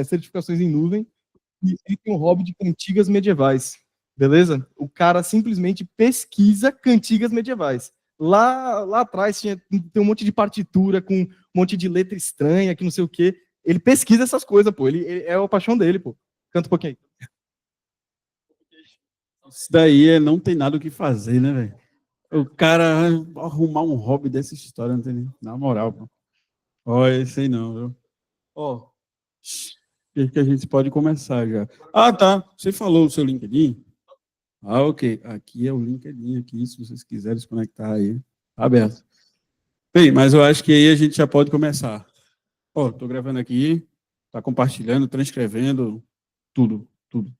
certificações em nuvem, e ele tem um hobby de cantigas medievais, beleza? O cara simplesmente pesquisa cantigas medievais. Lá atrás tem um monte de partitura com um monte de letra estranha, que não sei o quê. Ele pesquisa essas coisas, pô. Ele é a paixão dele, pô. Canta um pouquinho aí. Isso daí não tem nada o que fazer, né, velho? O cara arrumar um hobby dessa história, não tem nem. Na moral, pô. Ó, esse aí não, viu? Ó, acho que a gente pode começar já. Ah, tá. Você falou o seu LinkedIn? Ah, ok. Aqui é o LinkedIn, aqui, se vocês quiserem se conectar aí. Tá aberto. Bem, mas eu acho que aí a gente já pode começar. Ó, tô gravando aqui, tá compartilhando, transcrevendo, tudo, tudo.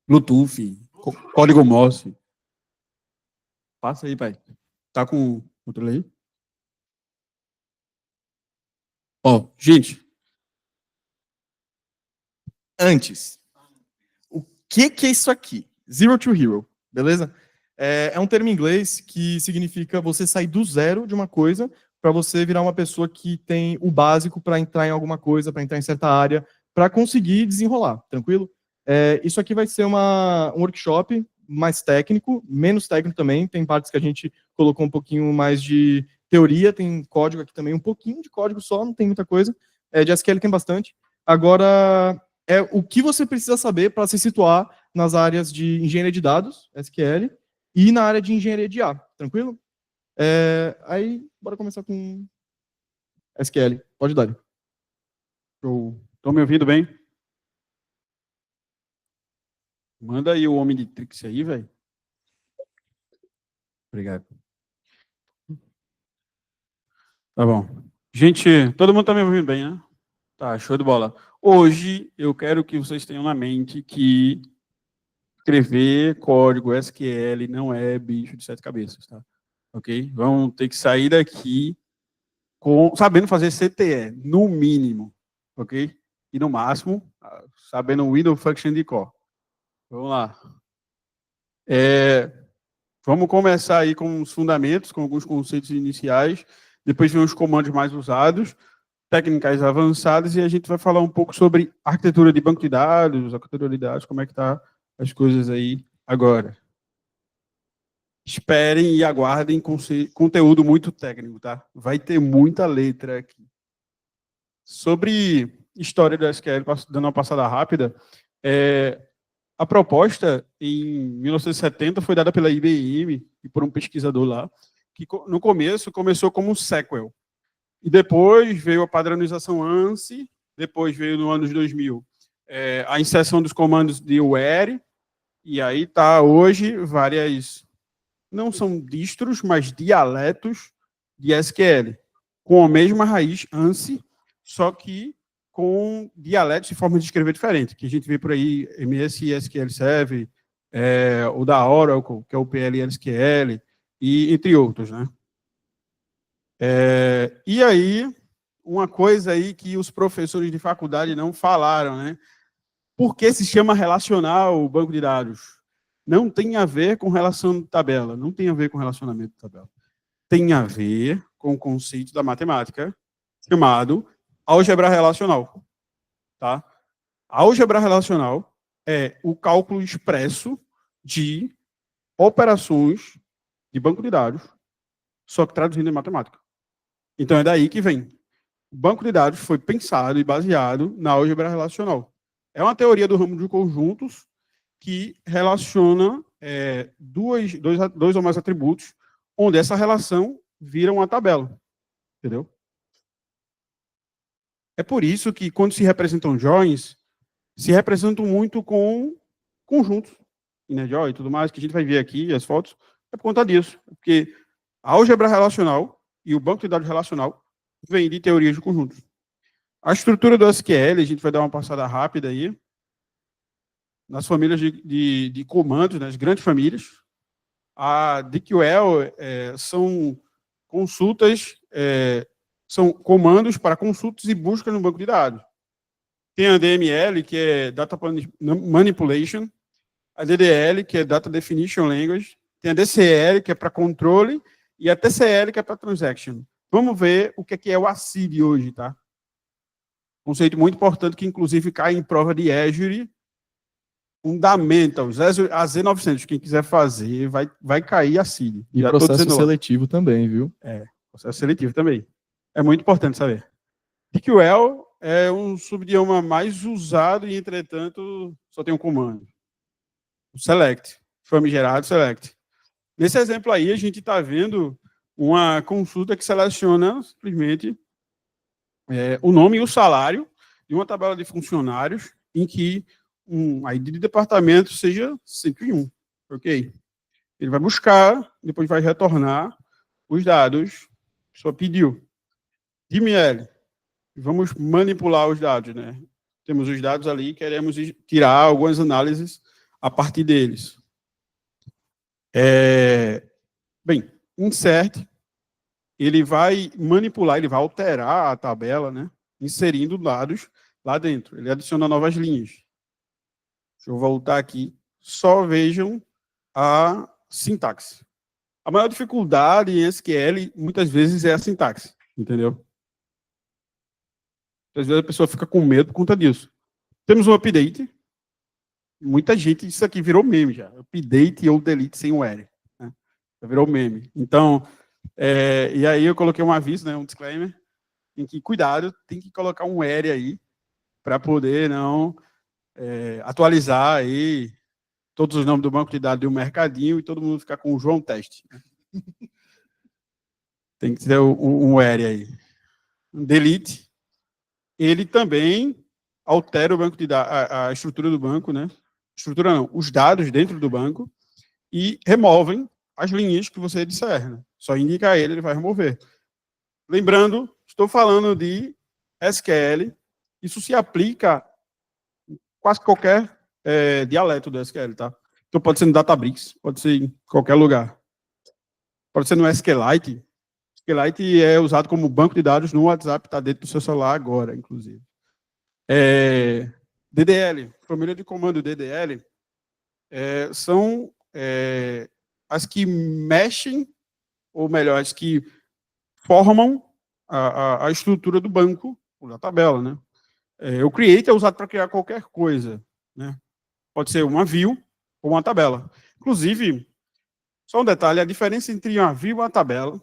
Bluetooth, código Morse. Passa aí, pai. Tá com o controle aí? Ó, gente. Antes, o que é isso aqui? Zero to Hero, beleza? É um termo em inglês que significa você sair do zero de uma coisa para você virar uma pessoa que tem o básico para entrar em alguma coisa, para entrar em certa área, para conseguir desenrolar, tranquilo? Isso aqui vai ser um workshop mais técnico, menos técnico também, tem partes que a gente colocou um pouquinho mais de teoria, tem código aqui também, um pouquinho de código só, não tem muita coisa. De SQL tem bastante. Agora, o que você precisa saber para se situar nas áreas de engenharia de dados, SQL, e na área de engenharia de IA, tranquilo? Aí, bora começar com SQL. Pode dar. Estão me ouvindo bem? Manda aí o homem de Trix aí, velho. Obrigado. Tá bom. Gente, todo mundo tá me ouvindo bem, né? Tá, show de bola. Hoje eu quero que vocês tenham na mente que escrever código SQL não é bicho de sete cabeças, tá? Ok? Vão ter que sair daqui sabendo fazer CTE, no mínimo, ok? E no máximo, sabendo Windows Function de core. Vamos lá. Vamos começar aí com os fundamentos, com alguns conceitos iniciais, depois vem os comandos mais usados, técnicas avançadas, e a gente vai falar um pouco sobre arquitetura de banco de dados, arquitetura de dados, como é que tá as coisas aí agora. Esperem e aguardem conteúdo muito técnico, tá? Vai ter muita letra aqui. Sobre história do SQL, dando uma passada rápida, a proposta, em 1970, foi dada pela IBM e por um pesquisador lá, que no começo começou como um SQL. E depois veio a padronização ANSI, depois veio no ano 2000 a inserção dos comandos de where, e aí está hoje várias, não são distros, mas dialetos de SQL, com a mesma raiz ANSI, só que com dialetos e formas de escrever diferentes, que a gente vê por aí, MS SQL Server, o da Oracle, que é o PL/SQL, e entre outros, né? E aí, uma coisa aí que os professores de faculdade não falaram, né? Por que se chama relacional o banco de dados? Não tem a ver com relação de tabela, não tem a ver com relacionamento de tabela. Tem a ver com o conceito da matemática chamado álgebra relacional. Tá? A álgebra relacional é o cálculo expresso de operações de banco de dados, só que traduzindo em matemática. Então é daí que vem. O banco de dados foi pensado e baseado na álgebra relacional. É uma teoria do ramo de conjuntos que relaciona dois ou mais atributos, onde essa relação vira uma tabela. Entendeu? É por isso que, quando se representam joins, se representam muito com conjuntos, né, join e tudo mais, que a gente vai ver aqui, as fotos, é por conta disso. Porque a álgebra relacional e o banco de dados relacional vem de teorias de conjuntos. A estrutura do SQL, a gente vai dar uma passada rápida aí, nas famílias de comandos, nas grandes famílias. A DQL são consultas, são comandos para consultas e buscas no banco de dados. Tem a DML, que é Data Manipulation, a DDL, que é Data Definition Language, tem a DCL, que é para controle, e a TCL, que é para transaction. Vamos ver o que é o ACID hoje, tá? Conceito muito importante que, inclusive, cai em prova de Azure, Fundamentals, a Z900, quem quiser fazer, vai cair a CID. E Já tô processo dizendo logo. seletivo também, viu? Processo seletivo também. É muito importante saber. SQL é um subidioma mais usado e, entretanto, só tem um comando. O select, famigerado select. Nesse exemplo aí, a gente está vendo uma consulta que seleciona simplesmente o nome e o salário de uma tabela de funcionários em que um ID de departamento seja 101. Ok? Ele vai buscar, depois vai retornar os dados que só pediu. DML. Vamos manipular os dados, né? Temos os dados ali, queremos tirar algumas análises a partir deles. Bem, insert, ele vai manipular, ele vai alterar a tabela, né? Inserindo dados lá dentro. Ele adiciona novas linhas. Deixa eu voltar aqui. Só vejam a sintaxe. A maior dificuldade em SQL, muitas vezes, é a sintaxe, entendeu? Às vezes a pessoa fica com medo por conta disso. Temos um update. Muita gente, isso aqui virou meme já. Update ou delete sem o R. Né? Já virou meme. Então, e aí eu coloquei um aviso, né, um disclaimer, em que, cuidado, tem que colocar um R aí, para poder não atualizar aí todos os nomes do banco de dados do mercadinho e todo mundo ficar com o João Teste. Tem que ter um R aí. Delete. Ele também altera o banco de dados, a estrutura do banco, né? Estrutura não, os dados dentro do banco e removem as linhas que você disser. Né? Só indica ele vai remover. Lembrando, estou falando de SQL, isso se aplica a quase qualquer dialeto do SQL, tá? Então pode ser no Databricks, pode ser em qualquer lugar. Pode ser no SQLite. SQLite é usado como banco de dados no WhatsApp, está dentro do seu celular agora, inclusive. DDL, família de comando DDL, são as que mexem, ou melhor, as que formam a estrutura do banco, ou da tabela, né? O create é usado para criar qualquer coisa, né? Pode ser uma view ou uma tabela. Inclusive, só um detalhe, a diferença entre uma view e uma tabela,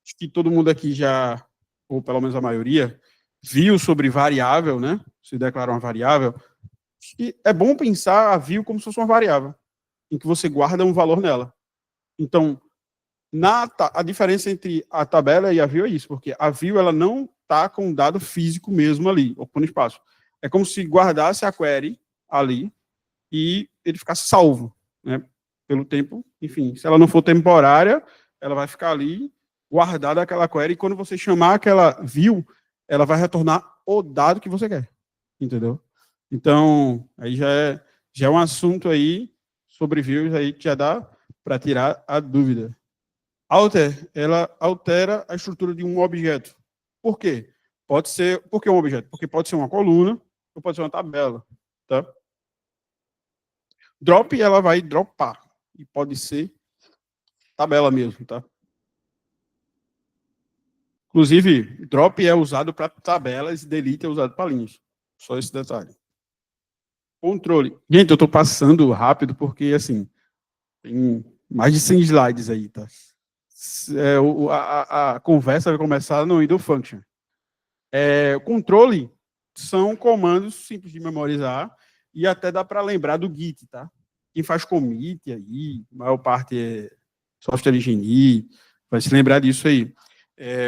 acho que todo mundo aqui já, ou pelo menos a maioria, viu sobre variável, né? Se declara uma variável. E é bom pensar a view como se fosse uma variável, em que você guarda um valor nela. Então, a diferença entre a tabela e a view é isso, porque a view ela não está com um dado físico mesmo ali, ocupando espaço. É como se guardasse a query ali e ele ficasse salvo, né? Pelo tempo, enfim. Se ela não for temporária, ela vai ficar ali guardada aquela query e quando você chamar aquela view, ela vai retornar o dado que você quer, entendeu? Então, aí já é um assunto aí sobre views aí que já dá para tirar a dúvida. Alter, ela altera a estrutura de um objeto. Por quê? Por que um objeto? Porque pode ser uma coluna ou pode ser uma tabela, tá? Drop, ela vai dropar. E pode ser tabela mesmo, tá? Inclusive, drop é usado para tabelas e delete é usado para linhas. Só esse detalhe. Controle. Gente, eu estou passando rápido porque, assim, tem mais de 100 slides aí, tá? A conversa vai começar no idle function. Controle são comandos simples de memorizar e até dá para lembrar do Git, tá? Quem faz commit aí, a maior parte é software engineer, vai se lembrar disso aí.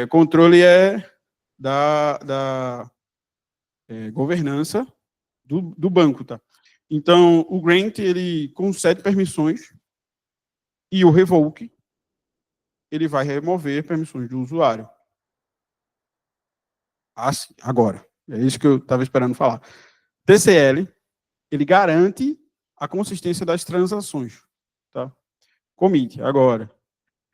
Controle é da governança do banco, tá? Então, o grant, ele concede permissões e o revoke, ele vai remover permissões do usuário. Assim, agora. É isso que eu estava esperando falar. TCL, ele garante a consistência das transações. Tá? Commit, agora.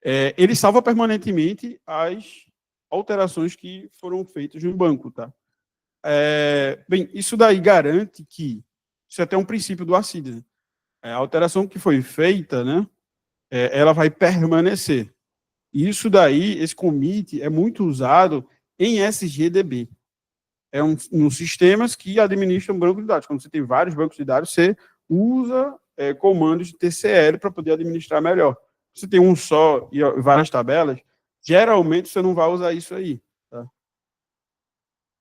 Ele salva permanentemente as alterações que foram feitas no banco. Tá? Bem, isso daí garante que, isso é até um princípio do ACID, né? A alteração que foi feita, né, ela vai permanecer. Isso daí, esse commit é muito usado em SGDB. é um sistemas que administram um banco de dados. Quando você tem vários bancos de dados, você usa comandos de TCL para poder administrar melhor. Se você tem um só e várias tabelas, geralmente você não vai usar isso aí. Tá?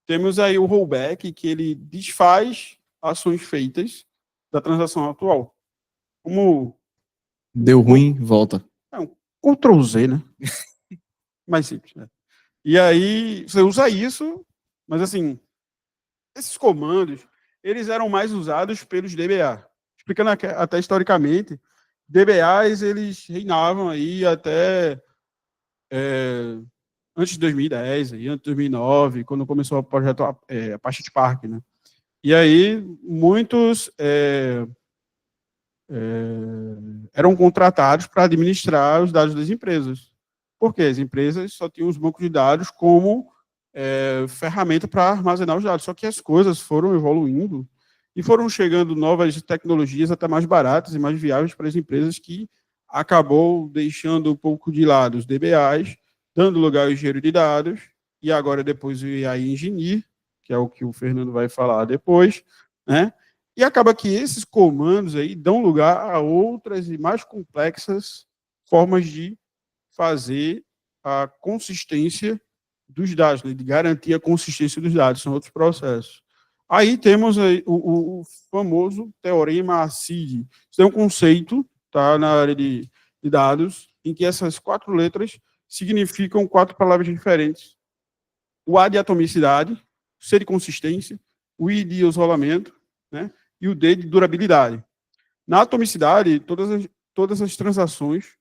Temos aí o rollback, que ele desfaz ações feitas da transação atual. Como Deu ruim, volta. é um Ctrl Z, né? Mais simples, né? E aí você usa isso, mas assim, esses comandos, eles eram mais usados pelos DBA. Explicando até historicamente, DBAs, eles reinavam aí até antes de 2010, aí, antes de 2009, quando começou o projeto Apache Spark, né? E aí, muitos eram contratados para administrar os dados das empresas. Porque as empresas só tinham os bancos de dados como ferramenta para armazenar os dados. Só que as coisas foram evoluindo e foram chegando novas tecnologias até mais baratas e mais viáveis para as empresas, que acabou deixando um pouco de lado os DBAs, dando lugar ao engenheiro de dados, e agora depois o AI Engineer, que é o que o Fernando vai falar depois, né? E acaba que esses comandos aí dão lugar a outras e mais complexas formas de fazer a consistência dos dados, né? De garantir a consistência dos dados, são outros processos. Aí temos aí o famoso teorema ACID. Isso é um conceito, tá, na área de dados, em que essas 4 letras significam 4 palavras diferentes. O A de atomicidade, o C de consistência, o I de isolamento, né, e o D de durabilidade. Na atomicidade, todas as transações,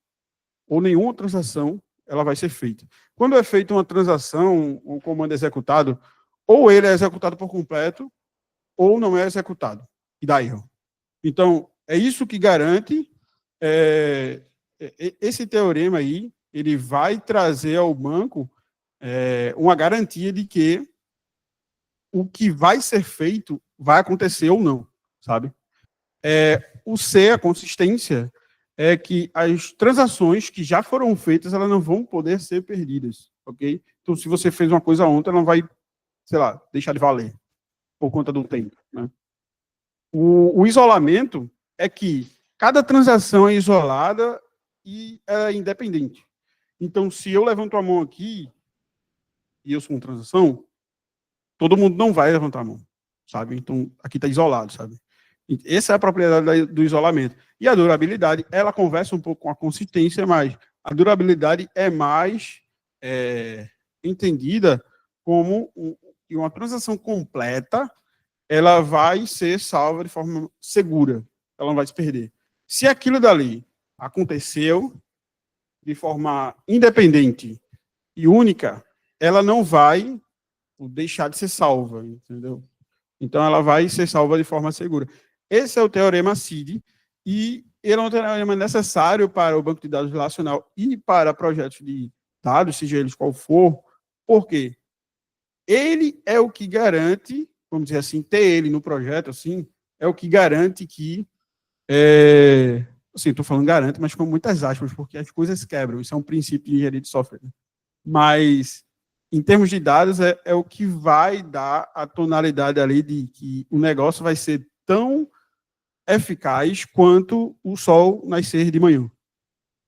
ou nenhuma transação, ela vai ser feita. Quando é feita uma transação, um comando executado, ou ele é executado por completo, ou não é executado, e dá erro. Então, é isso que garante esse teorema aí, ele vai trazer ao banco uma garantia de que o que vai ser feito vai acontecer ou não, sabe? O C, a consistência, é que as transações que já foram feitas, elas não vão poder ser perdidas, ok? Então, se você fez uma coisa ontem, ela não vai, sei lá, deixar de valer por conta do tempo, né? O isolamento é que cada transação é isolada e é independente. Então, se eu levanto a mão aqui e eu sou uma transação, todo mundo não vai levantar a mão, sabe? Então, aqui está isolado, sabe? Essa é a propriedade do isolamento. E a durabilidade, ela conversa um pouco com a consistência, mas a durabilidade é mais entendida como uma transação completa, ela vai ser salva de forma segura, ela não vai se perder. Se aquilo dali aconteceu de forma independente e única, ela não vai deixar de ser salva, entendeu? Então, ela vai ser salva de forma segura. Esse é o teorema CID, e ele é um teorema necessário para o banco de dados relacional e para projetos de dados, seja eles qual for, porque ele é o que garante, vamos dizer assim, ter ele no projeto, assim, é o que garante que, assim, estou falando garante, mas com muitas aspas, porque as coisas quebram, isso é um princípio de engenharia de software. Mas, em termos de dados, é o que vai dar a tonalidade ali de que o negócio vai ser tão eficaz quanto o sol nascer de manhã.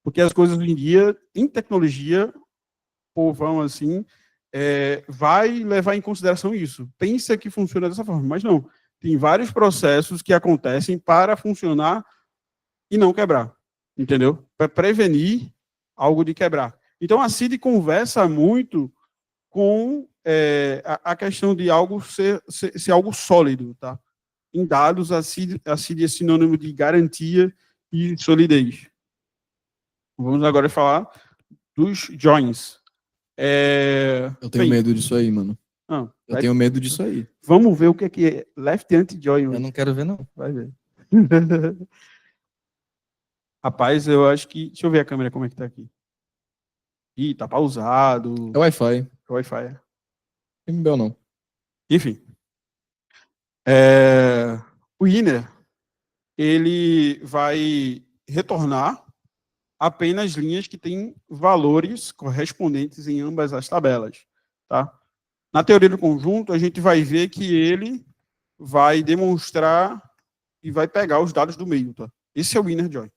Porque as coisas hoje em dia, em tecnologia, povão assim, vai levar em consideração isso. Pensa que funciona dessa forma, mas não. Tem vários processos que acontecem para funcionar e não quebrar, entendeu? Para prevenir algo de quebrar. Então, a CID conversa muito com a questão de algo ser algo sólido, tá? Em dados, a CID é sinônimo de garantia e solidez. Vamos agora falar dos joins. Eu tenho medo disso aí, mano. Eu tenho medo disso aí. Vamos ver o que é left anti-join. Eu não quero ver, não. Vai ver. Rapaz, eu acho que... Deixa eu ver a câmera como é que tá aqui. Ih, tá pausado. É Wi-Fi. É Wi-Fi. MBL não. Enfim. O inner, ele vai retornar apenas linhas que têm valores correspondentes em ambas as tabelas, tá? Na teoria do conjunto, a gente vai ver que ele vai demonstrar e vai pegar os dados do meio. Tá? Esse é o inner join.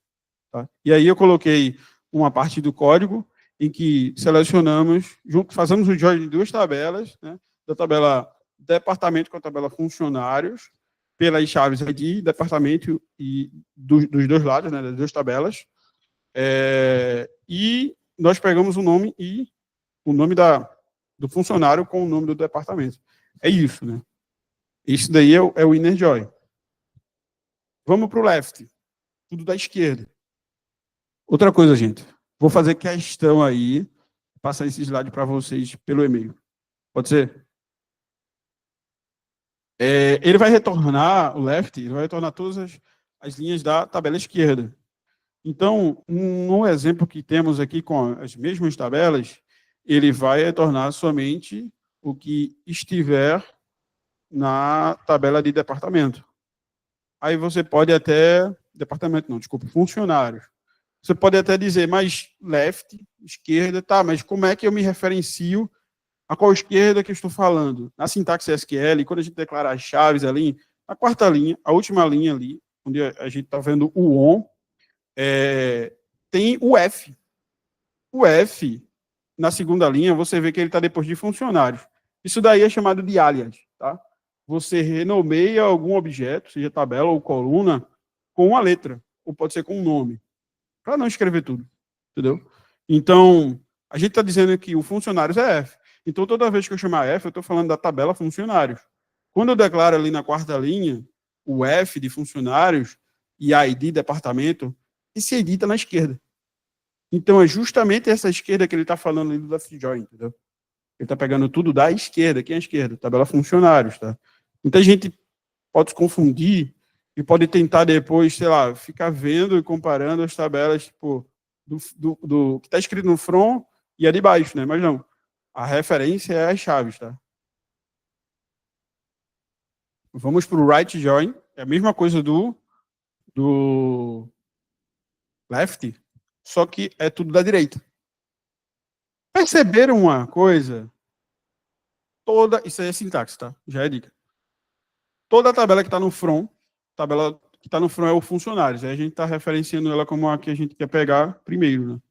Tá? E aí eu coloquei uma parte do código em que selecionamos, fazemos o join de duas tabelas, né, da tabela departamento com a tabela funcionários, pelas chaves ID, departamento e dos dois lados, né, das duas tabelas. E nós pegamos o nome e o nome do funcionário com o nome do departamento. É isso, né? Isso daí é o inner join. Vamos para o left. Tudo da esquerda. Outra coisa, gente. Vou fazer questão aí, passar esse slide para vocês pelo e-mail. Pode ser? Ele vai retornar, o left, ele vai retornar todas as linhas da tabela esquerda. Então, no exemplo que temos aqui com as mesmas tabelas, ele vai retornar somente o que estiver na tabela de departamento. Aí você pode até... Departamento não, desculpa, funcionários. Você pode até dizer, mas left, esquerda, tá, mas como é que eu me referencio a qual esquerda que eu estou falando? Na sintaxe SQL, quando a gente declara as chaves ali, na quarta linha, a última linha ali, onde a gente está vendo o on, tem o F. O F, na segunda linha, você vê que ele está depois de funcionários. Isso daí é chamado de alias, tá? Você renomeia algum objeto, seja tabela ou coluna, com uma letra, ou pode ser com um nome, para não escrever tudo, entendeu? Então, a gente está dizendo que o funcionários é F. Então, toda vez que eu chamar F, eu estou falando da tabela funcionários. Quando eu declaro ali na quarta linha o F de funcionários e a ID departamento, esse ID está na esquerda. Então, é justamente essa esquerda que ele está falando ali do left join, entendeu? Ele está pegando tudo da esquerda. Quem é a esquerda? Tabela funcionários, tá? Muita gente pode se confundir e pode tentar depois, sei lá, ficar vendo e comparando as tabelas, tipo, do que está escrito no front e a de baixo, né? Mas não. A referência é as chaves, tá? Vamos para o right join. É a mesma coisa do left, só que é tudo da direita. Perceberam uma coisa? Isso aí é sintaxe, tá? Já é dica. Toda a tabela que está no front, tabela que está no front é o funcionários. Aí a gente está referenciando ela como a que a gente quer pegar primeiro, né?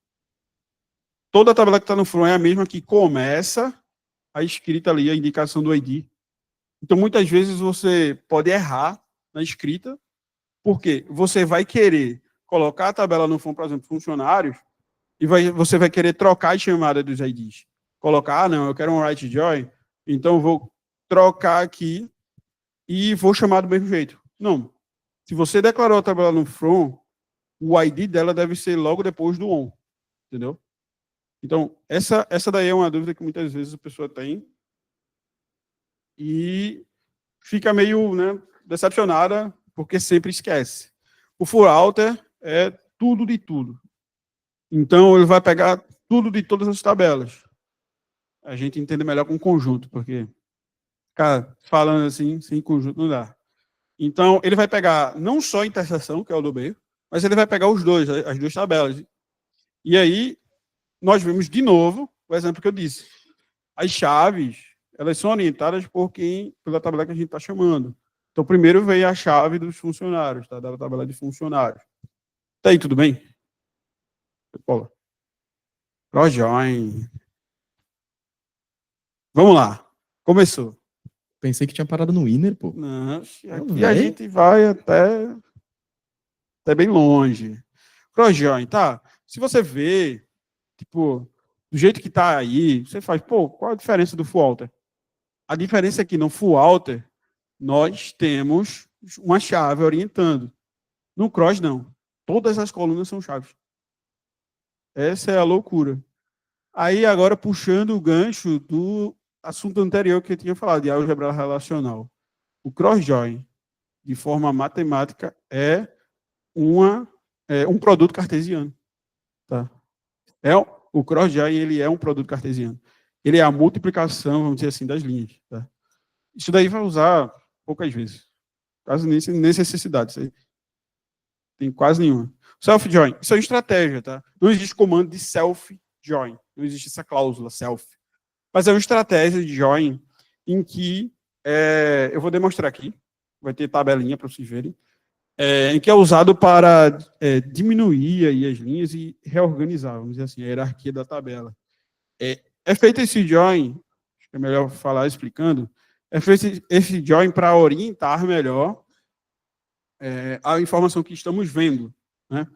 Toda a tabela que está no front é a mesma que começa a escrita ali, a indicação do ID. Então, muitas vezes você pode errar na escrita, porque você vai querer colocar a tabela no front, por exemplo, funcionários, e você vai querer trocar a chamada dos IDs. Colocar, não, eu quero um right join, então eu vou trocar aqui e vou chamar do mesmo jeito. Não. Se você declarou a tabela no front, o ID dela deve ser logo depois do on. Entendeu? Então, essa daí é uma dúvida que muitas vezes a pessoa tem e fica meio, né, decepcionada porque sempre esquece. O full alter é tudo de tudo. Então, ele vai pegar tudo de todas as tabelas. A gente entende melhor com conjunto, porque, cara, falando assim, sem conjunto não dá. Então, ele vai pegar não só a interseção, que é o do meio, mas ele vai pegar os dois, as duas tabelas. E aí, nós vemos de novo o exemplo que eu disse. As chaves, elas são orientadas pela tabela que a gente está chamando. Então, primeiro veio a chave dos funcionários, tá? Da tabela de funcionários. Tá aí, tudo bem? Paula. Projoin. Vamos lá. Começou. Pensei que tinha parado no inner, pô. Não, aqui a gente vai até bem longe. Projoin, tá? Se você vê, tipo, do jeito que tá aí, você faz, pô, qual a diferença do full alter? A diferença é que no full alter, nós temos uma chave orientando. No cross, não. Todas as colunas são chaves. Essa é a loucura. Aí, agora, puxando o gancho do assunto anterior que eu tinha falado, de álgebra relacional. O cross-join, de forma matemática, é um produto cartesiano. Tá? O cross-join, ele é um produto cartesiano. Ele é a multiplicação, vamos dizer assim, das linhas. Tá? Isso daí vai usar poucas vezes. Quase nem necessidade. Isso tem quase nenhuma. Self-join, isso é uma estratégia. Tá? Não existe comando de self-join. Não existe essa cláusula self. Mas é uma estratégia de join em que eu vou demonstrar aqui, vai ter tabelinha para vocês verem, em que é usado para diminuir aí as linhas e reorganizar, vamos dizer assim, a hierarquia da tabela. É feito esse join, acho que é melhor falar explicando, é feito esse join para orientar melhor a informação que estamos vendo, né?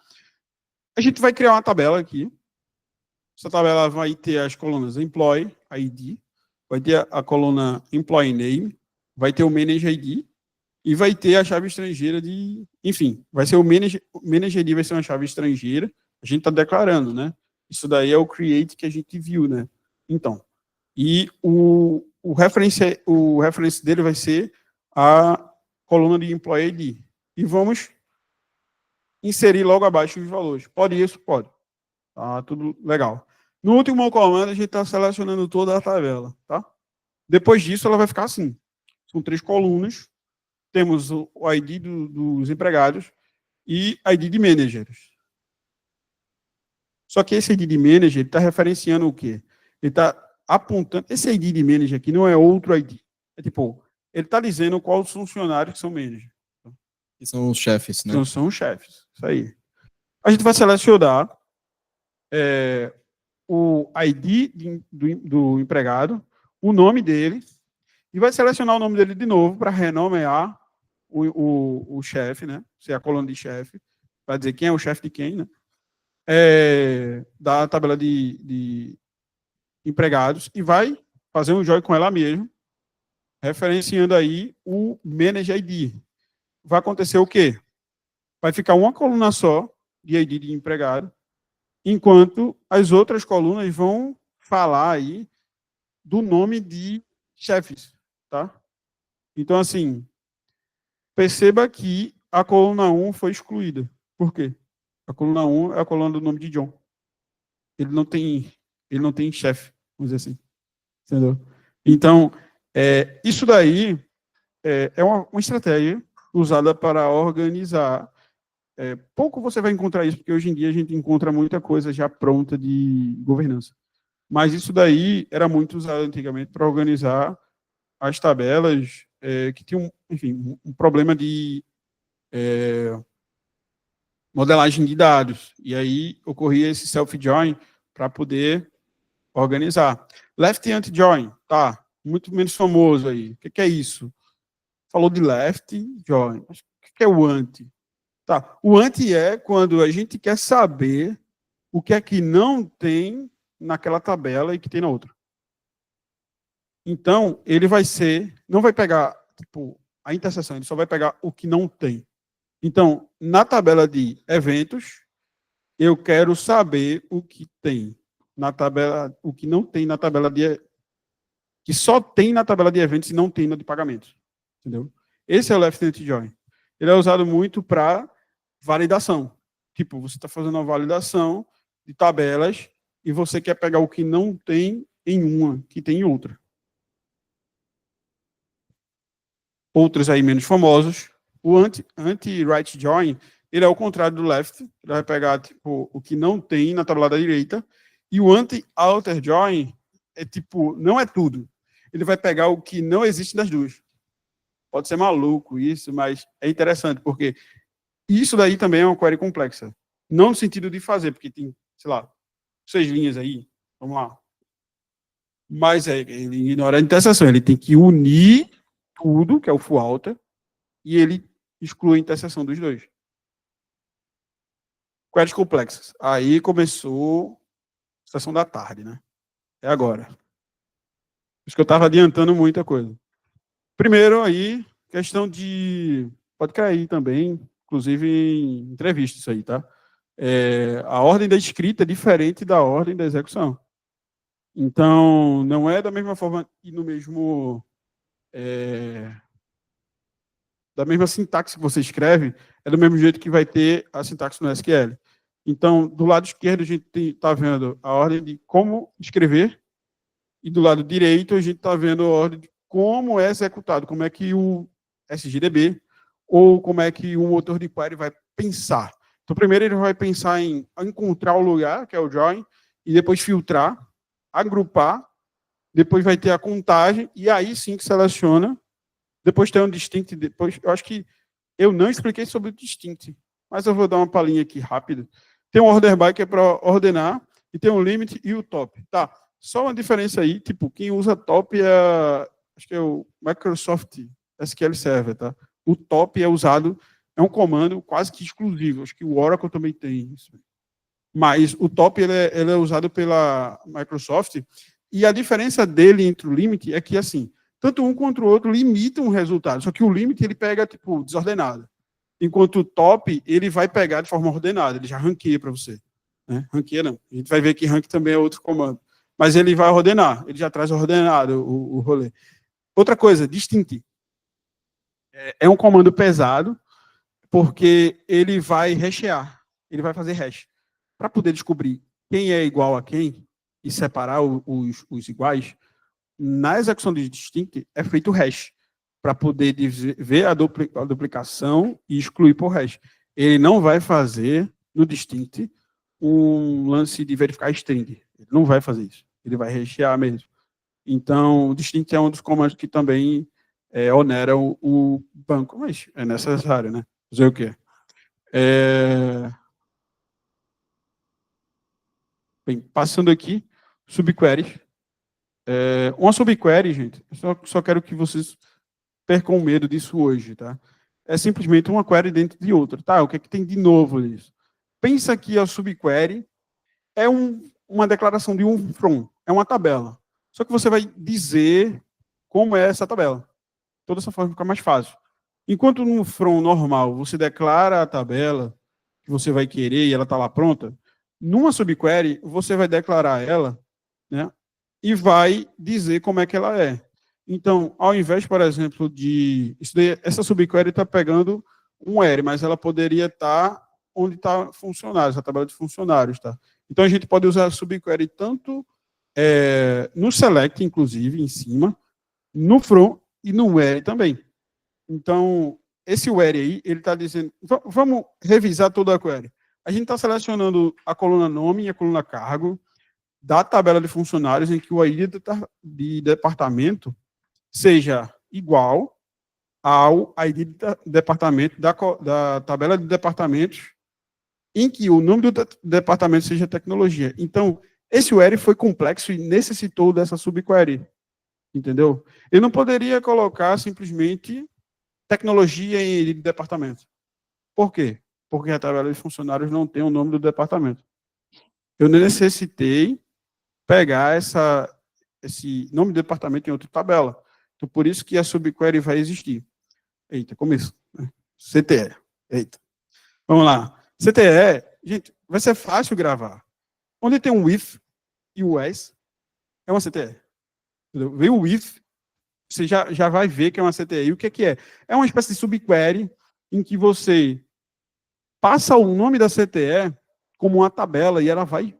A gente vai criar uma tabela aqui. Essa tabela vai ter as colunas Employee ID, vai ter a coluna Employee Name, vai ter o Manage ID e vai ter a chave estrangeira de... Enfim, vai ser o Manage ID, vai ser uma chave estrangeira. A gente está declarando, né? Isso daí é o create que a gente viu, né? Então, e o reference dele vai ser a coluna de Employee ID. E vamos inserir logo abaixo os valores. Pode isso? Pode. Tá, tudo legal. No último comando, a gente está selecionando toda a tabela, tá? Depois disso, ela vai ficar assim. São 3 colunas. Temos o ID dos empregados e ID de managers. Só que esse ID de manager está referenciando o quê? Ele está apontando... Esse ID de manager aqui não é outro ID. É tipo, ele está dizendo quais os funcionários que são managers. Que são os chefes, né? Então, são os chefes. Isso aí. A gente vai selecionar o ID do empregado, o nome dele, e vai selecionar o nome dele de novo para renomear o chefe, né? Se é a coluna de chefe, para dizer quem é o chefe de quem, né? Da tabela de empregados, e vai fazer um join com ela mesmo, referenciando aí o Manage ID. Vai acontecer o quê? Vai ficar uma coluna só de ID de empregado, enquanto as outras colunas vão falar aí do nome de chefes, tá? Então, assim, perceba que a coluna 1 foi excluída. Por quê? A coluna 1 é a coluna do nome de John. Ele não tem chefe, vamos dizer assim. Entendeu? Então, isso daí é uma estratégia usada para organizar. Pouco você vai encontrar isso, porque hoje em dia a gente encontra muita coisa já pronta de governança. Mas isso daí era muito usado antigamente para organizar as tabelas que tinham, enfim, um problema de modelagem de dados. E aí ocorria esse self-join para poder organizar. Left anti-join, tá, muito menos famoso aí. O que é isso? Falou de left join. O que é o anti? Tá, o anti é quando a gente quer saber o que é que não tem naquela tabela e que tem na outra. Então, ele não vai pegar, tipo, a interseção, ele só vai pegar o que não tem. Então, na tabela de eventos, eu quero saber o que tem na tabela, o que não tem na tabela que só tem na tabela de eventos e não tem na de pagamentos. Entendeu? Esse é o left anti-join. Ele é usado muito para validação. Tipo, você está fazendo uma validação de tabelas e você quer pegar o que não tem em uma, que tem em outra. Outros aí menos famosos. O anti-right join, ele é o contrário do left. Ele vai pegar tipo, o que não tem na tabela da direita. E o anti-outer join é tipo, não é tudo. Ele vai pegar o que não existe das duas. Pode ser maluco isso, mas é interessante, porque isso daí também é uma query complexa. Não no sentido de fazer, porque tem, sei lá, 6 linhas aí. Vamos lá. Mas ele ignora a interseção. Ele tem que unir tudo, que é o full outer, e ele exclui a interseção dos dois. Queries complexas. Aí começou a sessão da tarde, né? É agora. Por isso que eu estava adiantando muita coisa. Primeiro aí, questão de... Pode cair também, inclusive em entrevistas isso aí, tá? A ordem da escrita é diferente da ordem da execução. Então, não é da mesma forma e no mesmo... da mesma sintaxe que você escreve, é do mesmo jeito que vai ter a sintaxe no SQL. Então, do lado esquerdo, a gente está vendo a ordem de como escrever, e do lado direito, a gente está vendo a ordem de como é executado, como é que o SGDB, ou como é que o motor de query vai pensar. Então, primeiro ele vai pensar em encontrar o lugar, que é o join, e depois filtrar, agrupar, depois vai ter a contagem, e aí sim que seleciona. Depois tem um distinct, depois, eu acho que eu não expliquei sobre o distinct, mas eu vou dar uma palhinha aqui rápido. Tem um order by que é para ordenar, e tem um limit e o top. Tá, só uma diferença aí, tipo, quem usa top acho que é o Microsoft SQL Server, tá? O top é usado, é um comando quase que exclusivo, acho que o Oracle também tem isso. Mas o top ele é usado pela Microsoft, e a diferença dele entre o limit é que, assim, tanto um quanto o outro limitam o resultado, só que o limit ele pega, tipo, desordenado. Enquanto o top, ele vai pegar de forma ordenada, ele já ranqueia para você. Né? Ranqueia não, a gente vai ver que rank também é outro comando. Mas ele vai ordenar, ele já traz ordenado o rolê. Outra coisa, distinct. É um comando pesado, porque ele vai rechear, ele vai fazer hash. Para poder descobrir quem é igual a quem e separar os iguais, na execução de distinct é feito hash, para poder ver a duplicação e excluir por hash. Ele não vai fazer no distinct um lance de verificar string. Ele não vai fazer isso. Ele vai rechear mesmo. Então, o distinct é um dos comandos que também onera o banco, mas é necessário, né? Fazer o quê? Bem, passando aqui, subqueries. Uma subquery, gente, só quero que vocês percam o medo disso hoje, tá? É simplesmente uma query dentro de outra, tá? O que é que tem de novo nisso? Pensa que a subquery é uma declaração de um from, é uma tabela. Só que você vai dizer como é essa tabela. Toda essa forma fica mais fácil. Enquanto no from normal você declara a tabela que você vai querer e ela está lá pronta, numa subquery você vai declarar ela, né? E vai dizer como é que ela é. Então, ao invés, por exemplo, essa subquery está pegando um R, mas ela poderia estar onde está funcionários, a tabela de funcionários, tá? Então, a gente pode usar a subquery tanto no select, inclusive, em cima, no from e no where também. Então, esse where aí, ele está dizendo... Vamos revisar toda a query. A gente está selecionando a coluna nome e a coluna cargo da tabela de funcionários em que o ID de departamento seja igual ao ID de departamento da tabela de departamentos em que o nome do departamento seja tecnologia. Então, esse where foi complexo e necessitou dessa subquery. Entendeu? Eu não poderia colocar simplesmente tecnologia em ID de departamento. Por quê? Porque a tabela de funcionários não tem o nome do departamento. Eu necessitei pegar esse nome do departamento em outra tabela. Então, por isso que a subquery vai existir. Eita, começo. CTE. Eita. Vamos lá. CTE, gente, vai ser fácil gravar. Onde tem um with e o as, é uma CTE. Vem o with, você já vai ver que é uma CTE. E o que é? É uma espécie de subquery em que você passa o nome da CTE como uma tabela e ela vai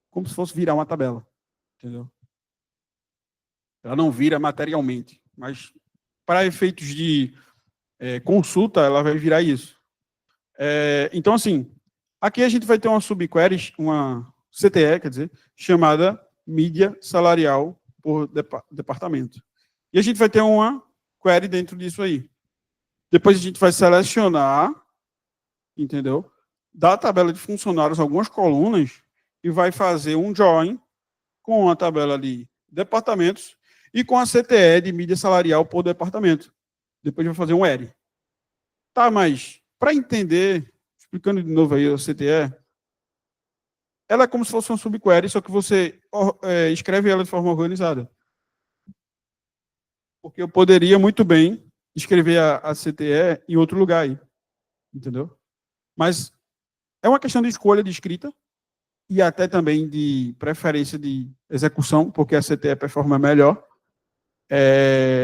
como se fosse virar uma tabela. Entendeu? Ela não vira materialmente, mas para efeitos de consulta, ela vai virar isso. Então, assim, aqui a gente vai ter uma subquery, uma CTE, quer dizer, chamada mídia salarial por departamento. E a gente vai ter uma query dentro disso aí. Depois a gente vai selecionar, entendeu? Da tabela de funcionários algumas colunas e vai fazer um join com a tabela de departamentos e com a CTE de mídia salarial por departamento. Depois vai fazer um R. Tá, mas para entender, explicando de novo aí a CTE, ela é como se fosse uma subquery, só que você escreve ela de forma organizada. Porque eu poderia muito bem escrever a CTE em outro lugar aí. Entendeu? Mas é uma questão de escolha de escrita e até também de preferência de execução, porque a CTE performa melhor.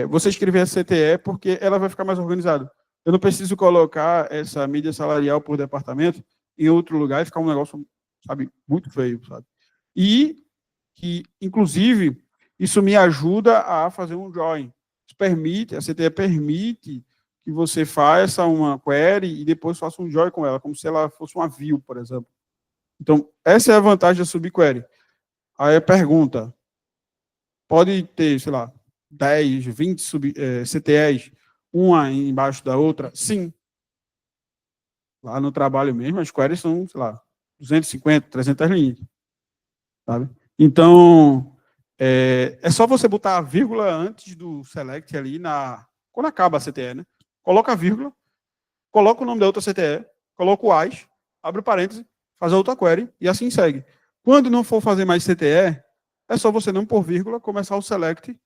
Você escrever a CTE porque ela vai ficar mais organizada. Eu não preciso colocar essa mídia salarial por departamento em outro lugar e ficar um negócio, sabe, muito feio, sabe? E que, inclusive, isso me ajuda a fazer um join. A CTE permite que você faça uma query e depois faça um join com ela, como se ela fosse uma view, por exemplo. Então, essa é a vantagem da subquery. Aí a pergunta, pode ter, sei lá, 10, 20 CTEs, uma embaixo da outra? Sim. Lá no trabalho mesmo, as queries são, sei lá, 250, 300 linhas. Sabe? Então, é só você botar a vírgula antes do select ali, quando acaba a CTE, né? Coloca a vírgula, coloca o nome da outra CTE, coloca o AS, abre o parêntese, faz a outra query e assim segue. Quando não for fazer mais CTE, é só você não pôr vírgula, começar o select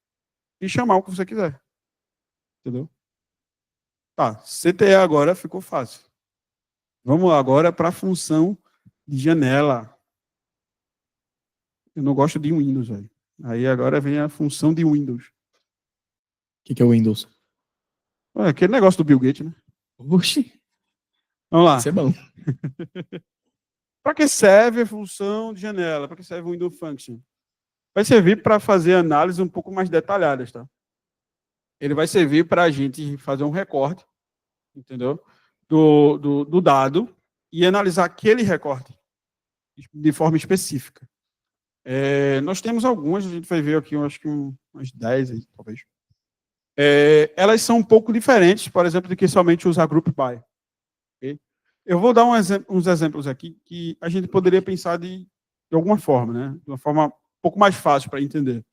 e chamar o que você quiser. Entendeu? Tá, CTE agora ficou fácil. Vamos agora para a função de janela. Eu não gosto de Windows, velho. Aí agora vem a função de Windows. O que é o Windows? É aquele negócio do Bill Gates, né? Oxi, Vamos lá. isso é bom. Para que serve a função de janela? Para que serve o window function? Vai servir para fazer análises um pouco mais detalhadas, tá? Ele vai servir para a gente fazer um recorte, entendeu? Do dado e analisar aquele recorte de forma específica. Nós temos algumas, a gente vai ver aqui, eu acho que umas 10 aí, talvez. Elas são um pouco diferentes, por exemplo, do que somente usar group by. Okay? Eu vou dar uns exemplos aqui que a gente poderia pensar de alguma forma, né? De uma forma um pouco mais fácil para entender.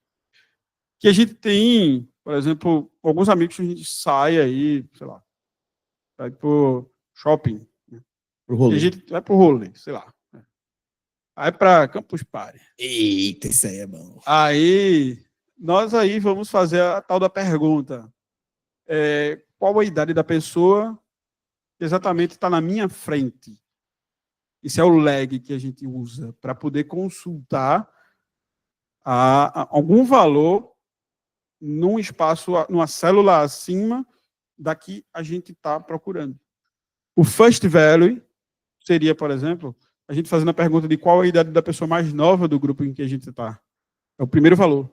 Que a gente tem, por exemplo, alguns amigos que a gente sai aí, sei lá, vai para o shopping. Né? Pro rolê. E a gente vai para o rolê, sei lá. Vai para Campus Party. Eita, isso aí é bom. Aí, nós aí vamos fazer a tal da pergunta. Qual a idade da pessoa que exatamente está na minha frente? Esse é o lag que a gente usa para poder consultar algum valor num espaço, numa célula acima da que a gente está procurando. O first value seria, por exemplo, a gente fazendo a pergunta de qual a idade da pessoa mais nova do grupo em que a gente está. É o primeiro valor.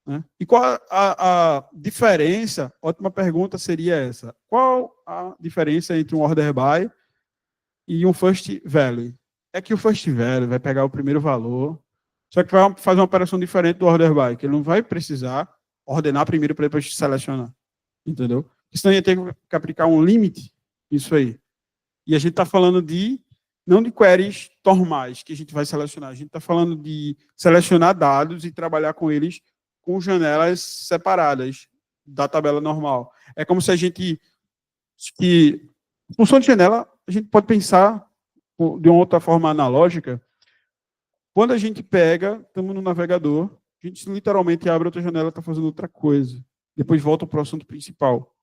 Né? E qual a diferença? Ótima pergunta seria essa. Qual a diferença entre um order by e um first value? É que o first value vai pegar o primeiro valor, só que vai fazer uma operação diferente do order by, que ele não vai precisar ordenar primeiro para depois selecionar. Entendeu? Senão ia ter que aplicar um limite, isso aí. E a gente está falando não de queries normais que a gente vai selecionar, a gente está falando de selecionar dados e trabalhar com eles com janelas separadas da tabela normal. É como se a gente... função de janela, a gente pode pensar de uma outra forma analógica. Quando a gente pega, estamos no navegador, a gente literalmente abre outra janela e está fazendo outra coisa. Depois volta para o assunto principal.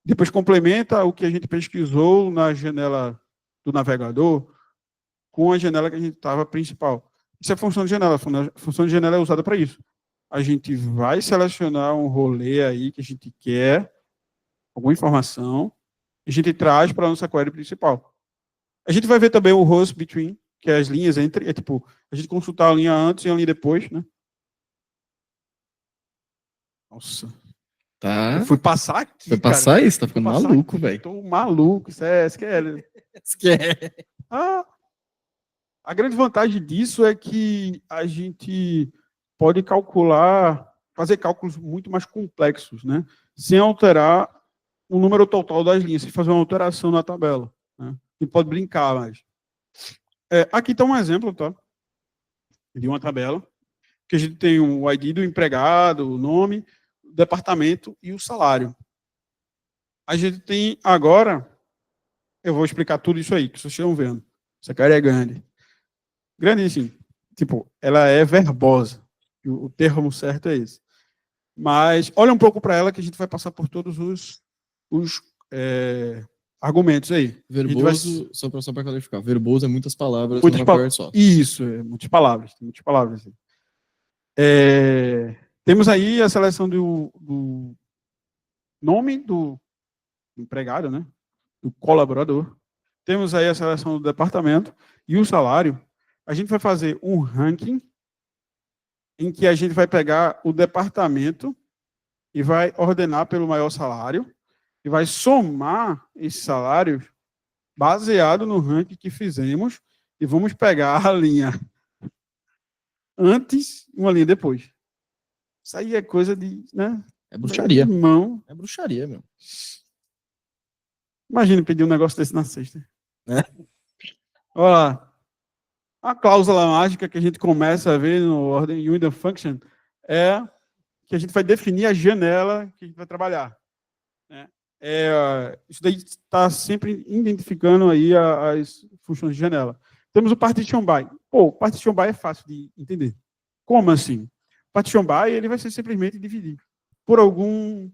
Depois complementa o que a gente pesquisou na janela do navegador com a janela que a gente estava principal. Isso é função de janela. A função de janela é usada para isso. A gente vai selecionar um rolê aí que a gente quer, alguma informação, e a gente traz para a nossa query principal. A gente vai ver também o host between, que é as linhas entre, tipo, a gente consultar a linha antes e a linha depois, né? Nossa. Tá. Eu fui passar aqui, Foi passar cara. isso, tá ficando maluco, velho. Tô maluco, isso é SQL. A grande vantagem disso é que a gente pode fazer cálculos muito mais complexos, né? Sem alterar o número total das linhas, sem fazer uma alteração na tabela. Né? A gente pode brincar mais. Aqui está um exemplo, tá? De uma tabela, que a gente tem o ID do empregado, o nome, o departamento e o salário. A gente tem agora, eu vou explicar tudo isso aí, que vocês estão vendo. Essa cara é grande. Grande, assim, tipo, ela é verbosa. O termo certo é esse. Mas olha um pouco para ela que a gente vai passar por todos os argumentos aí. Verboso, só para qualificar, verboso é muitas palavras muitas numa query só. Isso, muitas palavras. Tem muitas palavras. Temos aí a seleção do nome do empregado, né? Do colaborador. Temos aí a seleção do departamento e o salário. A gente vai fazer um ranking em que a gente vai pegar o departamento e vai ordenar pelo maior salário e vai somar esses salários baseado no ranking que fizemos e vamos pegar a linha antes e uma linha depois. Isso aí é coisa de, né? É bruxaria. Irmão, É bruxaria, meu. imagina pedir um negócio desse na sexta. É. Olha lá. A cláusula mágica que a gente começa a ver no Ordem Window Function é que a gente vai definir a janela que a gente vai trabalhar. Né? Isso daí está sempre identificando aí as funções de janela. Temos o partition by. Pô, partition by é fácil de entender. Como assim? Partition by ele vai ser simplesmente dividir por algum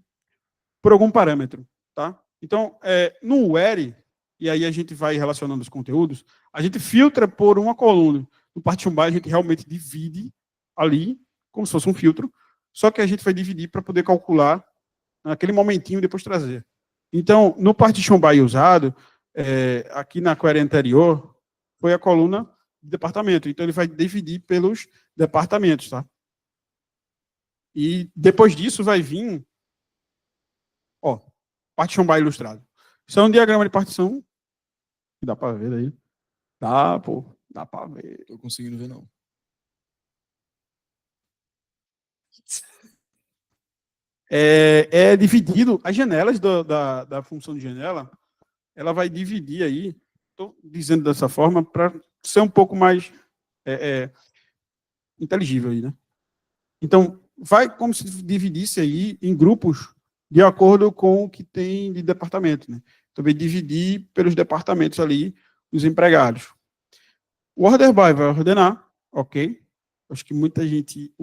parâmetro, tá? Então, no where, e aí a gente vai relacionando os conteúdos, a gente filtra por uma coluna. No partition by a gente realmente divide ali, como se fosse um filtro, só que a gente vai dividir para poder calcular naquele momentinho e depois trazer. Então, no partition by usado, aqui na query anterior, foi a coluna de departamento. Então, ele vai dividir pelos departamentos, tá? E depois disso vai vir, ó, partition by ilustrado. Isso é um diagrama de partição, que dá para ver aí. Dá, pô, dá para ver. Tô conseguindo ver, não. Dividido, as janelas da função de janela, ela vai dividir aí, estou dizendo dessa forma, para ser um pouco mais inteligível aí, né? Então, vai como se dividisse aí em grupos de acordo com o que tem de departamento, né? Também dividir pelos departamentos ali os empregados. O order by vai ordenar, ok? Acho que muita gente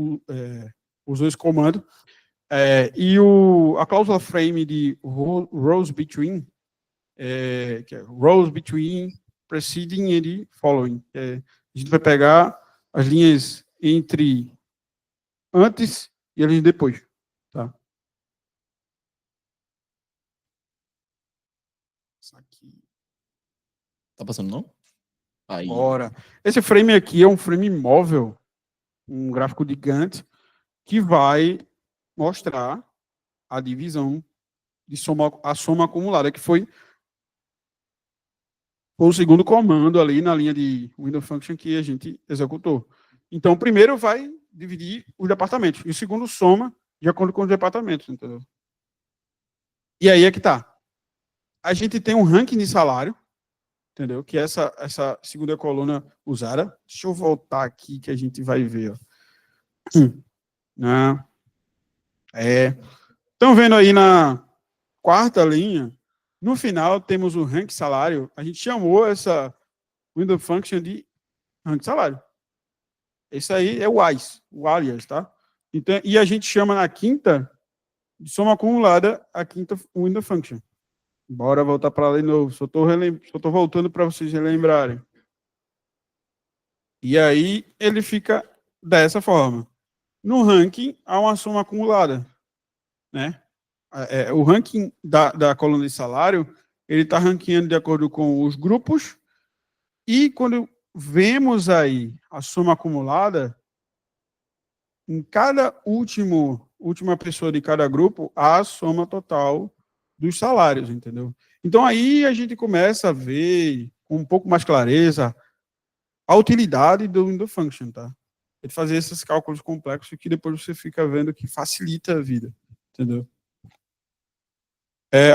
usou esse comando. E a cláusula frame de rows between, que é rows between preceding and following. A gente vai pegar as linhas entre antes e as linhas depois. Tá? Isso aqui. Tá passando, não? Aí. Bora. Esse frame aqui é um frame móvel, um gráfico de Gantt, que vai mostrar a divisão de a soma acumulada, que foi o segundo comando ali na linha de window function que a gente executou. Então, o primeiro vai dividir os departamentos, e o segundo soma de acordo com os departamentos, entendeu? E aí é que tá. A gente tem um ranking de salário, entendeu? Que é essa segunda coluna usada. Deixa eu voltar aqui que a gente vai ver. Estão vendo aí na quarta linha, no final temos o rank salário. A gente chamou essa window function de rank salário. Esse aí é o alias, tá? Então, e a gente chama na quinta de soma acumulada a quinta window function. Bora voltar para lá de novo. Só estou voltando para vocês relembrarem. E aí ele fica dessa forma. No ranking, há uma soma acumulada. Né? O ranking da coluna de salário, ele está ranqueando de acordo com os grupos. E quando vemos aí a soma acumulada, em cada última pessoa de cada grupo, há a soma total dos salários, entendeu? Então, aí a gente começa a ver com um pouco mais clareza a utilidade do window function, tá? Ele fazer esses cálculos complexos que depois você fica vendo que facilita a vida, entendeu?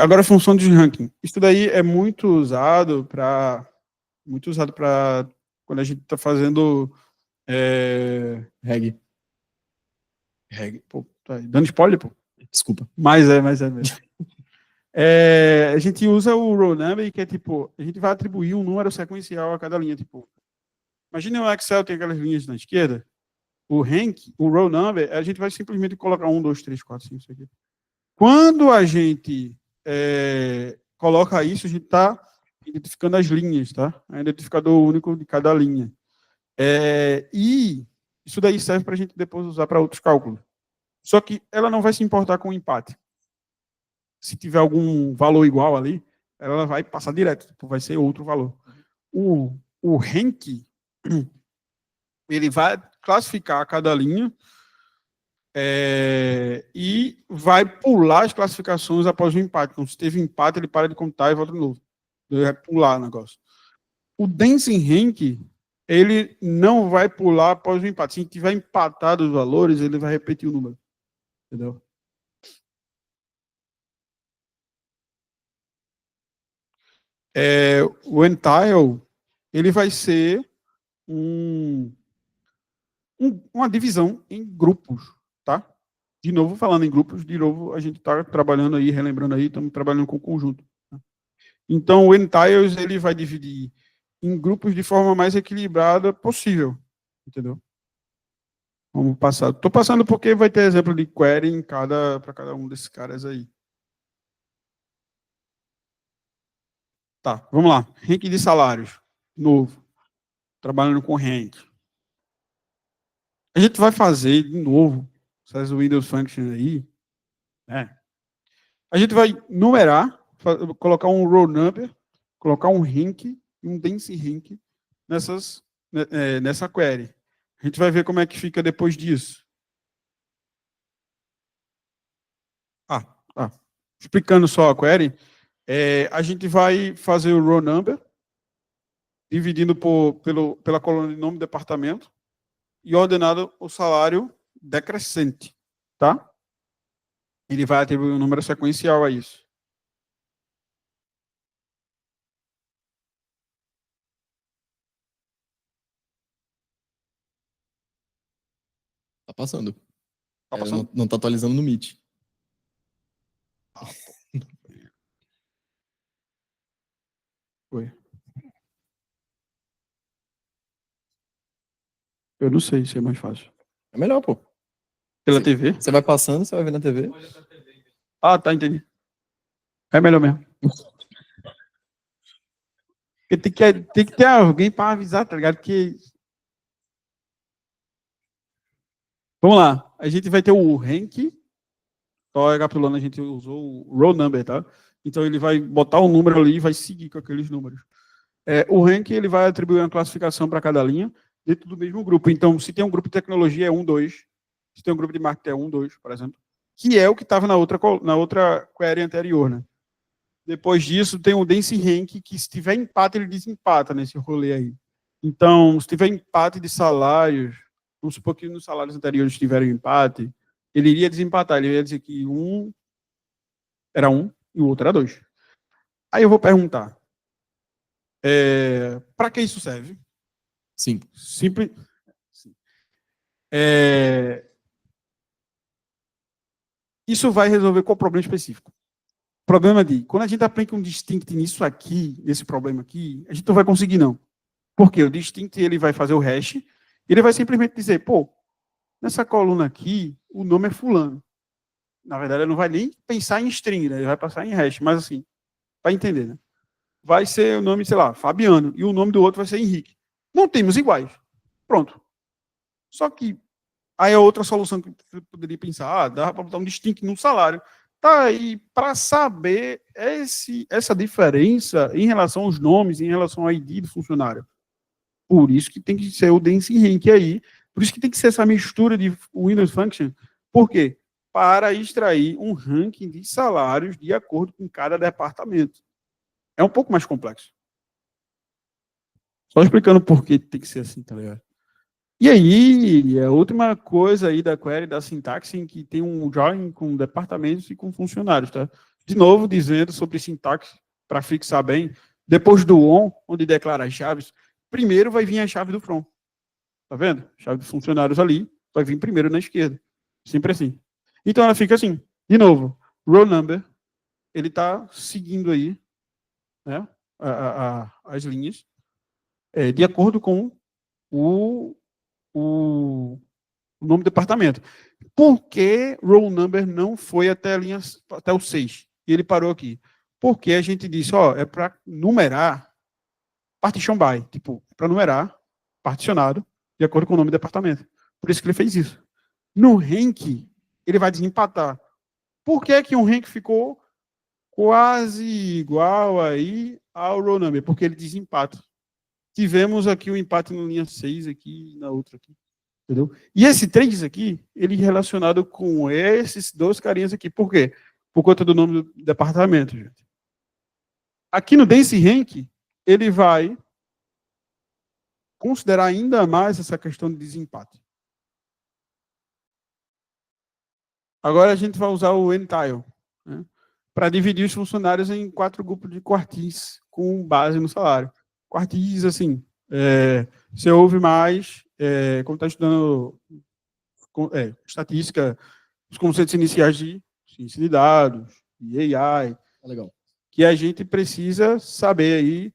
Agora, a função de ranking. Isso daí é muito usado para quando a gente está fazendo Reg. Pô, tá aí. Dando spoiler, pô. Desculpa. Mas é mesmo. A gente usa o row number, que é tipo, a gente vai atribuir um número sequencial a cada linha. Tipo, imagina o Excel tem aquelas linhas na esquerda, o rank, o row number, a gente vai simplesmente colocar 1, 2, 3, 4, 5, 6, 7. Quando a gente coloca isso, a gente está identificando as linhas, tá? É um identificador único de cada linha. E isso daí serve para a gente depois usar para outros cálculos. Só que ela não vai se importar com o empate. Se tiver algum valor igual ali, ela vai passar direto, tipo, vai ser outro valor. O rank, ele vai classificar cada linha e vai pular as classificações após o empate. Então, se teve empate, ele para de contar e volta de novo. Ele vai pular o negócio. O dancing rank, ele não vai pular após o empate. Se tiver empatado os valores, ele vai repetir o número. Entendeu? O entile, ele vai ser uma divisão em grupos, tá? De novo, falando em grupos, de novo, a gente está trabalhando aí, relembrando aí, estamos trabalhando com o conjunto. Tá? Então, o entiles, ele vai dividir em grupos de forma mais equilibrada possível, entendeu? Vamos passar. Estou passando porque vai ter exemplo de query para cada um desses caras aí. Tá, vamos lá. Rank de salários. Novo. Trabalhando com rank. A gente vai fazer de novo essas Windows Functions aí. Né? A gente vai numerar, colocar um row number, colocar um rank e um dense rank nessa query. A gente vai ver como é que fica depois disso. Explicando só a query, a gente vai fazer o row number, dividindo pela coluna de nome do departamento, e ordenado o salário decrescente, tá? Ele vai atribuir um número sequencial a isso. Tá passando. Tá passando? Não tá atualizando no Meet. Foi. Eu não sei se é mais fácil. É melhor, pô. Pela TV? Você vai passando, você vai ver na TV. Ah, tá, entendi. É melhor mesmo. Porque tem que ter alguém para avisar, tá ligado? Porque... Vamos lá. A gente vai ter o rank. Só recapitulando, a gente usou o row number, tá? Então ele vai botar um número ali e vai seguir com aqueles números. O rank, ele vai atribuir uma classificação para cada linha dentro do mesmo grupo. Então, se tem um grupo de tecnologia, é 1, 2. Se tem um grupo de marketing, é 1, 2, por exemplo. Que é o que estava na outra query anterior, né? Depois disso, tem o dense rank, que se tiver empate, ele desempata nesse rolê aí. Então, se tiver empate de salários, vamos supor que nos salários anteriores tiveram empate, ele iria desempatar, ele ia dizer que um era 1 e o outro era 2. Aí eu vou perguntar, para que isso serve? Sim. Simples. Isso vai resolver qual problema específico? O problema de, quando a gente aplica um distinct nisso aqui, nesse problema aqui, a gente não vai conseguir, não. Por quê? O distinct, ele vai fazer o hash, ele vai simplesmente dizer, pô, nessa coluna aqui, o nome é fulano. Na verdade, ele não vai nem pensar em string, né? Ele vai passar em hash, mas assim, vai entender, né? Vai ser o nome, sei lá, Fabiano, e o nome do outro vai ser Henrique. Não temos iguais. Pronto. Só que aí a outra solução que você poderia pensar, dá para botar um distinct no salário. Tá aí, para saber essa diferença em relação aos nomes, em relação ao ID do funcionário. Por isso que tem que ser o dense rank aí, por isso que tem que ser essa mistura de Windows Function. Por quê? Para extrair um ranking de salários de acordo com cada departamento. É um pouco mais complexo. Só explicando por que tem que ser assim, tá ligado? E aí, a última coisa aí da query, da sintaxe, em que tem um join com departamentos e com funcionários, tá? De novo, dizendo sobre sintaxe, para fixar bem, depois do on, onde declara as chaves, primeiro vai vir a chave do from. Tá vendo? Chave de funcionários ali, vai vir primeiro na esquerda. Sempre assim. Então, ela fica assim. De novo, row number, ele está seguindo aí, né, as linhas, de acordo com o nome do departamento. Por que roll number não foi até o 6? E ele parou aqui. Porque a gente disse, ó, é para numerar partition by, tipo, para numerar particionado de acordo com o nome do departamento. Por isso que ele fez isso. No rank, ele vai desempatar. Por que que um rank ficou quase igual aí ao roll number? Porque ele desempata. Tivemos aqui o empate na linha 6 aqui e na outra aqui. Entendeu? E esse 3 aqui, ele relacionado com esses dois carinhas aqui. Por quê? Por conta do nome do departamento, gente. Aqui no dense rank, ele vai considerar ainda mais essa questão de desempate. Agora a gente vai usar o N-Tile, né, para dividir os funcionários em 4 grupos de quartis com base no salário. Quartis, assim, você ouve mais, quando está estudando estatística, os conceitos iniciais de ciência de dados, de AI, Legal. que a gente precisa saber aí,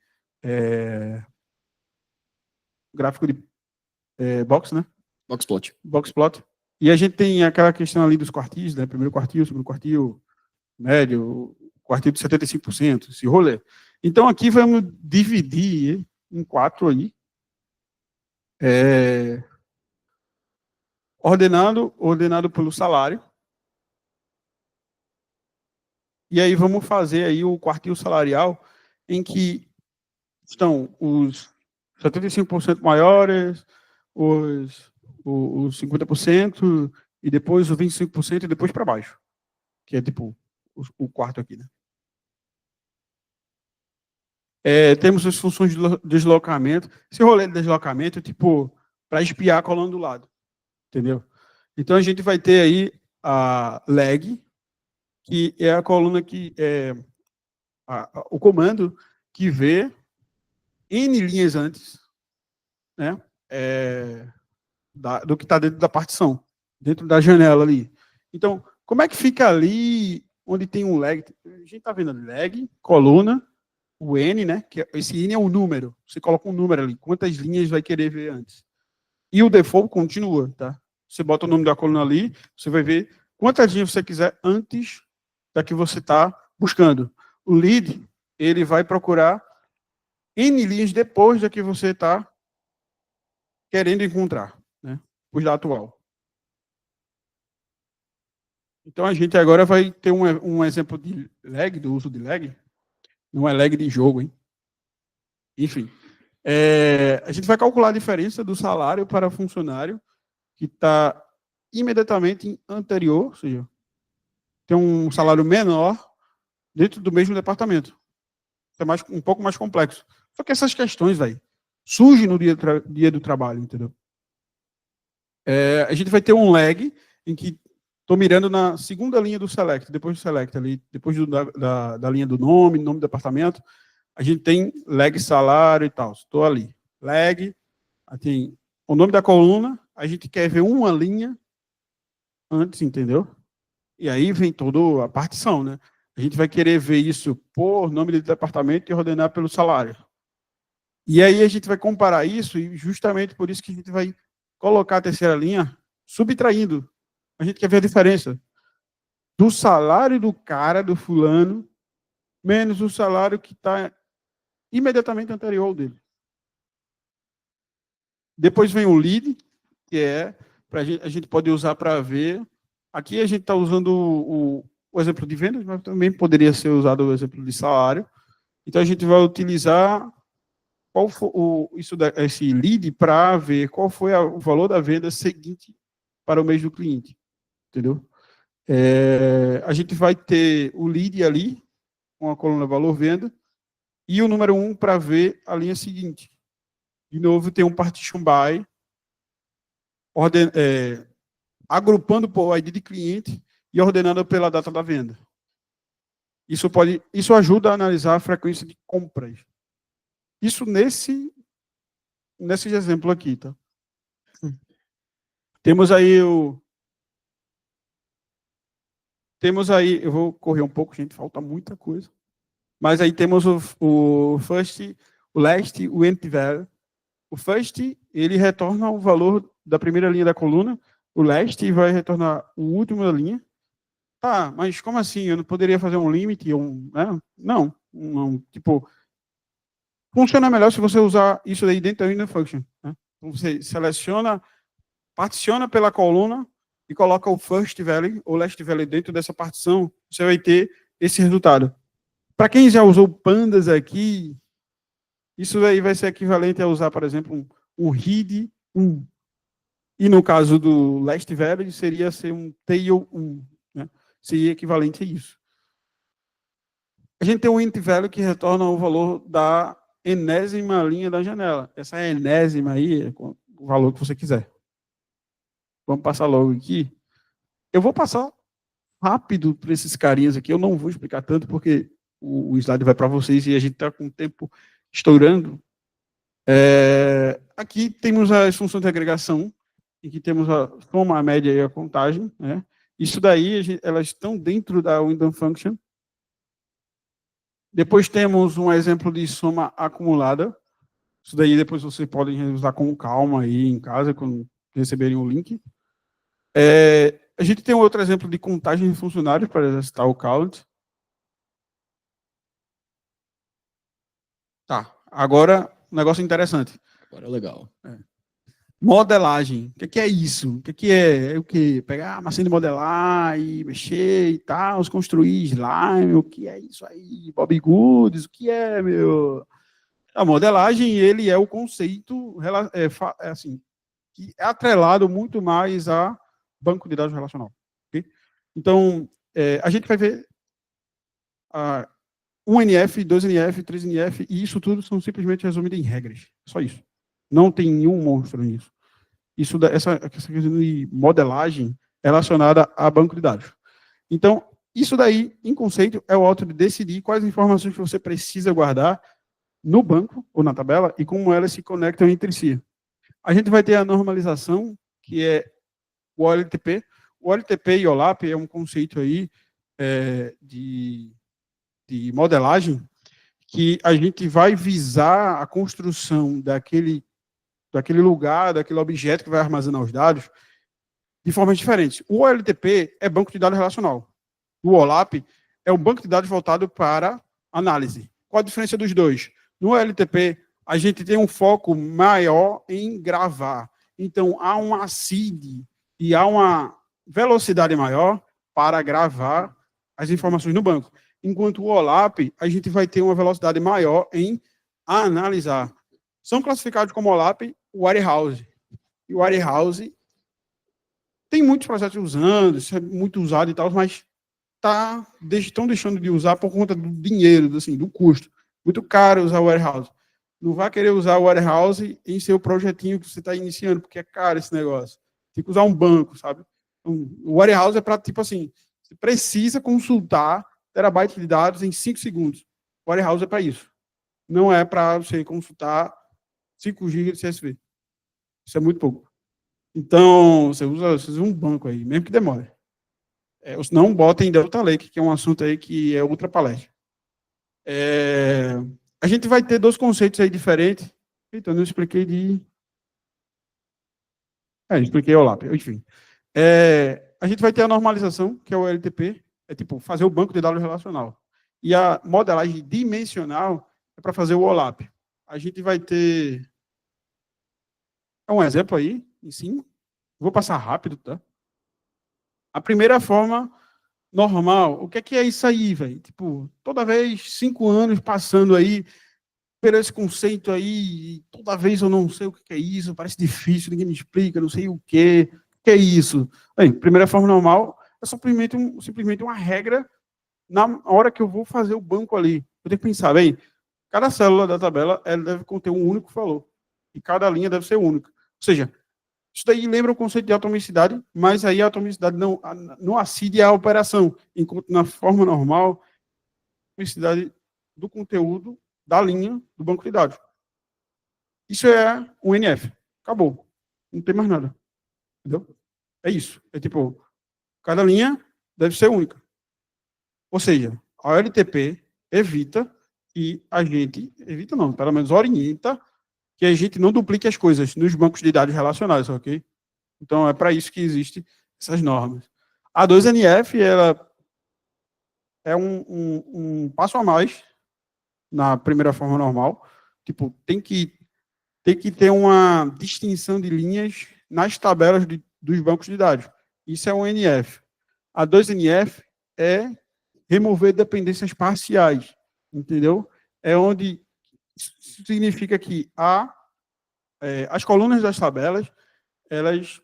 gráfico de box, né? Boxplot. Boxplot. E a gente tem aquela questão ali dos quartis, né? Primeiro quartil, segundo quartil, médio, quartil de 75%, esse rolê. Então, aqui vamos dividir em 4 aí. Ordenado pelo salário. E aí vamos fazer aí o quartil salarial, em que estão os 75% maiores, os 50%, e depois os 25%, e depois para baixo. Que é tipo o quarto aqui, né? Temos as funções de deslocamento. Esse rolê de deslocamento é tipo para espiar a coluna do lado. Entendeu? Então a gente vai ter aí a lag, que é a coluna que o comando que vê N linhas antes, né, do que está dentro da partição, dentro da janela ali. Então, como é que fica ali onde tem um lag? A gente está vendo lag, coluna, o N, né? Que esse N é um número. Você coloca um número ali, quantas linhas vai querer ver antes. E o default continua, tá? Você bota o nome da coluna ali, você vai ver quantas linhas você quiser antes da que você está buscando. O lead, ele vai procurar N linhas depois da que você está querendo encontrar, né? Depois da atual. Então, a gente agora vai ter um exemplo de lag, do uso de lag. Não é lag de jogo, hein? Enfim. A gente vai calcular a diferença do salário para funcionário que está imediatamente anterior, ou seja, tem um salário menor dentro do mesmo departamento. Isso é um pouco mais complexo. Só que essas questões, velho, surgem no dia do trabalho, entendeu? A gente vai ter um lag em que estou mirando na segunda linha do select, depois do select, ali, depois da linha do nome do departamento, a gente tem lag salário e tal. Estou ali. Lag, tem o nome da coluna, a gente quer ver uma linha antes, entendeu? E aí vem toda a partição, né? A gente vai querer ver isso por nome do departamento e ordenar pelo salário. E aí a gente vai comparar isso, e justamente por isso que a gente vai colocar a terceira linha subtraindo. A gente quer ver a diferença do salário do cara, do fulano, menos o salário que está imediatamente anterior ao dele. Depois vem o lead, que a gente pode usar para ver. Aqui a gente está usando o exemplo de vendas, mas também poderia ser usado o exemplo de salário. Então a gente vai utilizar esse lead para ver qual foi o valor da venda seguinte para o mês do cliente. Entendeu? A gente vai ter o lead ali, com a coluna valor-venda, e o número 1 para ver a linha seguinte. De novo, tem um partition by, agrupando por ID de cliente e ordenando pela data da venda. Isso ajuda a analisar a frequência de compras. Isso nesse exemplo aqui, tá? Temos aí, eu vou correr um pouco, gente, falta muita coisa. Mas aí temos o first, o last, o empty value. O first, ele retorna o valor da primeira linha da coluna, o last vai retornar o último da linha. Tá, mas como assim? Eu não poderia fazer um limite? Né? Não, tipo, funciona melhor se você usar isso daí dentro da inner function. Né? Então, você seleciona, particiona pela coluna e coloca o first value ou last value dentro dessa partição, você vai ter esse resultado. Para quem já usou pandas aqui, isso aí vai ser equivalente a usar, por exemplo, um read 1. E no caso do last value, seria ser um tail 1. Né? Seria equivalente a isso. A gente tem um int value que retorna o valor da enésima linha da janela. Essa enésima aí é o valor que você quiser. Vamos passar logo aqui. Eu vou passar rápido para esses carinhas aqui. Eu não vou explicar tanto, porque o slide vai para vocês e a gente está com o tempo estourando. Aqui temos as funções de agregação, em que temos a soma, a média e a contagem. Né? Isso daí, elas estão dentro da window function. Depois temos um exemplo de soma acumulada. Isso daí depois vocês podem usar com calma aí em casa, quando receberem o link. A gente tem um outro exemplo de contagem de funcionários para exercitar o count. Tá, agora, um negócio interessante. Agora é legal. Modelagem. O que é isso? O que é? É o quê? Pegar a massinha de modelar e mexer e tal, construir slime, o que é isso aí? Bob Goods, o que é, meu? A modelagem, ele é o conceito, assim, que é atrelado muito mais a banco de dados relacional. Okay? Então, a gente vai ver 1NF, 2NF, 3NF, e isso tudo são simplesmente resumido em regras. Só isso. Não tem nenhum monstro nisso. Essa questão de modelagem relacionada a banco de dados. Então, isso daí, em conceito, é o auto de decidir quais informações que você precisa guardar no banco ou na tabela e como elas se conectam entre si. A gente vai ter a normalização, que é o OLTP. O OLTP e OLAP é um conceito aí de modelagem que a gente vai visar a construção daquele lugar, daquele objeto que vai armazenar os dados de formas diferentes. O OLTP é banco de dados relacional. O OLAP é um banco de dados voltado para análise. Qual a diferença dos dois? No OLTP, a gente tem um foco maior em gravar. Então, há um ACID e há uma velocidade maior para gravar as informações no banco. Enquanto o OLAP, a gente vai ter uma velocidade maior em analisar. São classificados como OLAP o Warehouse. E o Warehouse tem muitos projetos usando, isso é muito usado e tal, mas estão deixando de usar por conta do dinheiro, assim, do custo. Muito caro usar o Warehouse. Não vai querer usar o Warehouse em seu projetinho que você está iniciando, porque é caro esse negócio. Tem que usar um banco, sabe? O Warehouse é para, tipo assim, você precisa consultar terabytes de dados em 5 segundos. O Warehouse é para isso. Não é para você consultar 5 GB de CSV. Isso é muito pouco. Então, você usa um banco aí, mesmo que demore. Ou senão, bota em Delta Lake, que é um assunto aí que é outra palestra. A gente vai ter 2 conceitos aí diferentes. Então, eu expliquei expliquei OLAP, enfim. A gente vai ter a normalização, que é o LTP, é tipo fazer o banco de dados relacional. E a modelagem dimensional é para fazer o OLAP. A gente vai ter um exemplo aí, em cima. Vou passar rápido, tá? A primeira forma normal, o que é isso aí, velho? Tipo, toda vez, 5 anos passando aí, por esse conceito aí, toda vez eu não sei o que é isso, parece difícil, ninguém me explica, não sei o que é isso. Bem, primeira forma normal é simplesmente uma regra na hora que eu vou fazer o banco ali. Eu tenho que pensar, bem, cada célula da tabela ela deve conter um único valor, e cada linha deve ser única. Ou seja, isso daí lembra o conceito de atomicidade, mas aí a atomicidade não acide à operação, enquanto na forma normal, a atomicidade do conteúdo da linha do banco de dados. Isso é um NF. Acabou. Não tem mais nada. Entendeu? É isso. É tipo, cada linha deve ser única. Ou seja, a OLTP evita que a gente, evita não, pelo menos orienta que a gente não duplique as coisas nos bancos de dados relacionais, ok? Então, é para isso que existem essas normas. A 2NF, ela é um passo a mais na primeira forma normal. Tipo, tem que ter uma distinção de linhas nas tabelas dos bancos de dados. Isso é um NF. A 2NF é remover dependências parciais, entendeu? É onde isso significa que as colunas das tabelas, elas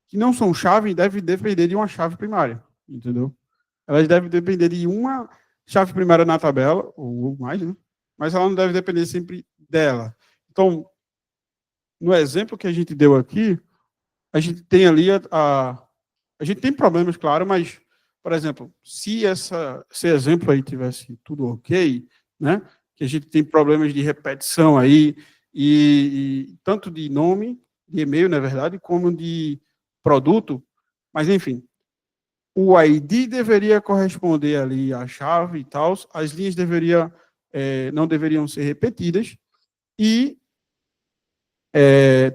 que não são chave, devem depender de uma chave primária, entendeu? Elas devem depender de uma chave primária na tabela, ou mais, né? Mas ela não deve depender sempre dela. Então, no exemplo que a gente deu aqui, a gente tem ali a gente tem problemas, claro, mas por exemplo, se esse exemplo aí tivesse tudo ok, né, que a gente tem problemas de repetição aí, e tanto de nome, de e-mail, na verdade, como de produto, mas, enfim, o ID deveria corresponder ali à chave e tal, as linhas não deveriam ser repetidas, e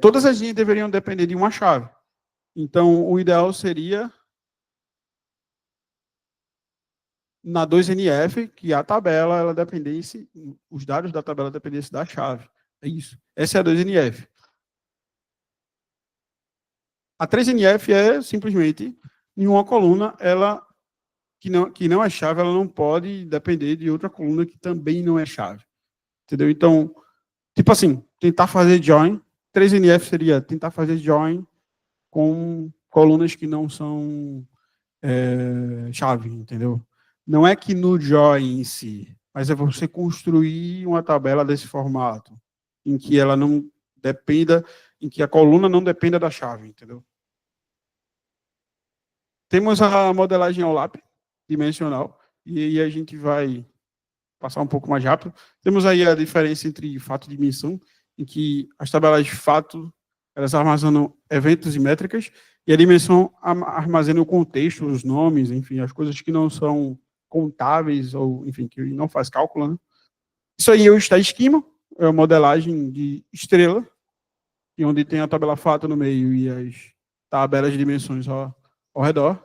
todas as linhas deveriam depender de uma chave. Então, o ideal seria na 2NF, que a tabela, ela dependesse, os dados da tabela dependessem da chave. É isso. Essa é a 2NF. A 3NF é simplesmente, em uma coluna, ela que não é chave, ela não pode depender de outra coluna que também não é chave. Entendeu? Então, tipo assim, tentar fazer join, 3NF seria tentar fazer join com colunas que não são chave, entendeu? Não é que no join em si, mas é você construir uma tabela desse formato, em que ela não dependa, em que a coluna não dependa da chave, entendeu? Temos a modelagem OLAP, dimensional, e aí a gente vai passar um pouco mais rápido. Temos aí a diferença entre fato e dimensão, em que as tabelas de fato, elas armazenam eventos e métricas, e a dimensão armazena o contexto, os nomes, enfim, as coisas que não são contáveis, ou, enfim, que não faz cálculo, né? Isso aí é o star schema, é a modelagem de estrela, onde tem a tabela fato no meio e as tabelas de dimensões ao redor.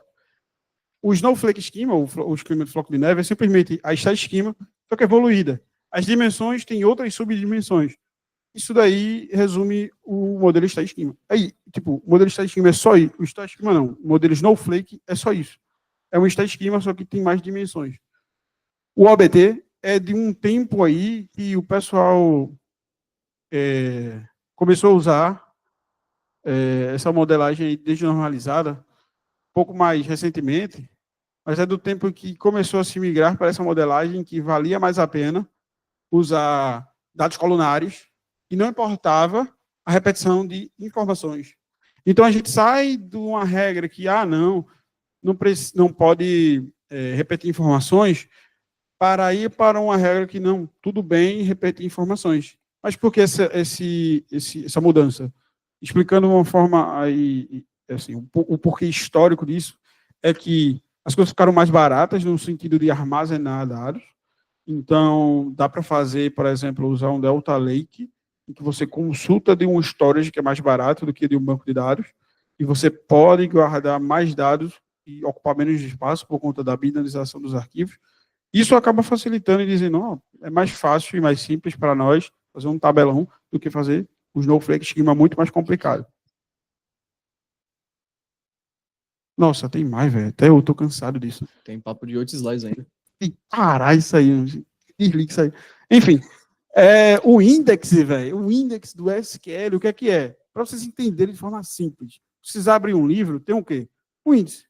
O Snowflake Schema, o esquema de floco de neve, é simplesmente a star schema, só que evoluída. As dimensões têm outras subdimensões. Isso daí resume o modelo star schema. Aí, tipo, o modelo star schema é só isso. O star schema não. O modelo Snowflake é só isso. É um star schema, só que tem mais dimensões. O OBT é de um tempo aí que o pessoal começou a usar essa modelagem aí desnormalizada, um pouco mais recentemente, mas é do tempo que começou a se migrar para essa modelagem que valia mais a pena usar dados colunares e não importava a repetição de informações. Então, a gente sai de uma regra que, não pode repetir informações, para ir para uma regra que não, tudo bem repetir informações. Mas por que essa mudança? Explicando uma forma aí, assim, o porquê histórico disso é que as coisas ficaram mais baratas no sentido de armazenar dados. Então, dá para fazer, por exemplo, usar um Delta Lake, em que você consulta de um storage que é mais barato do que de um banco de dados, e você pode guardar mais dados e ocupar menos espaço por conta da binarização dos arquivos. Isso acaba facilitando e dizendo, não, é mais fácil e mais simples para nós fazer um tabelão do que fazer o Snowflake Schema muito mais complicado. Nossa, tem mais, velho. Até eu tô cansado disso. Tem papo de 8 slides ainda. Caralho, isso aí. Desliga isso aí. Enfim, o index, velho, o index do SQL, o que é? Para vocês entenderem de forma simples. Vocês abrem um livro, tem o quê? O índice.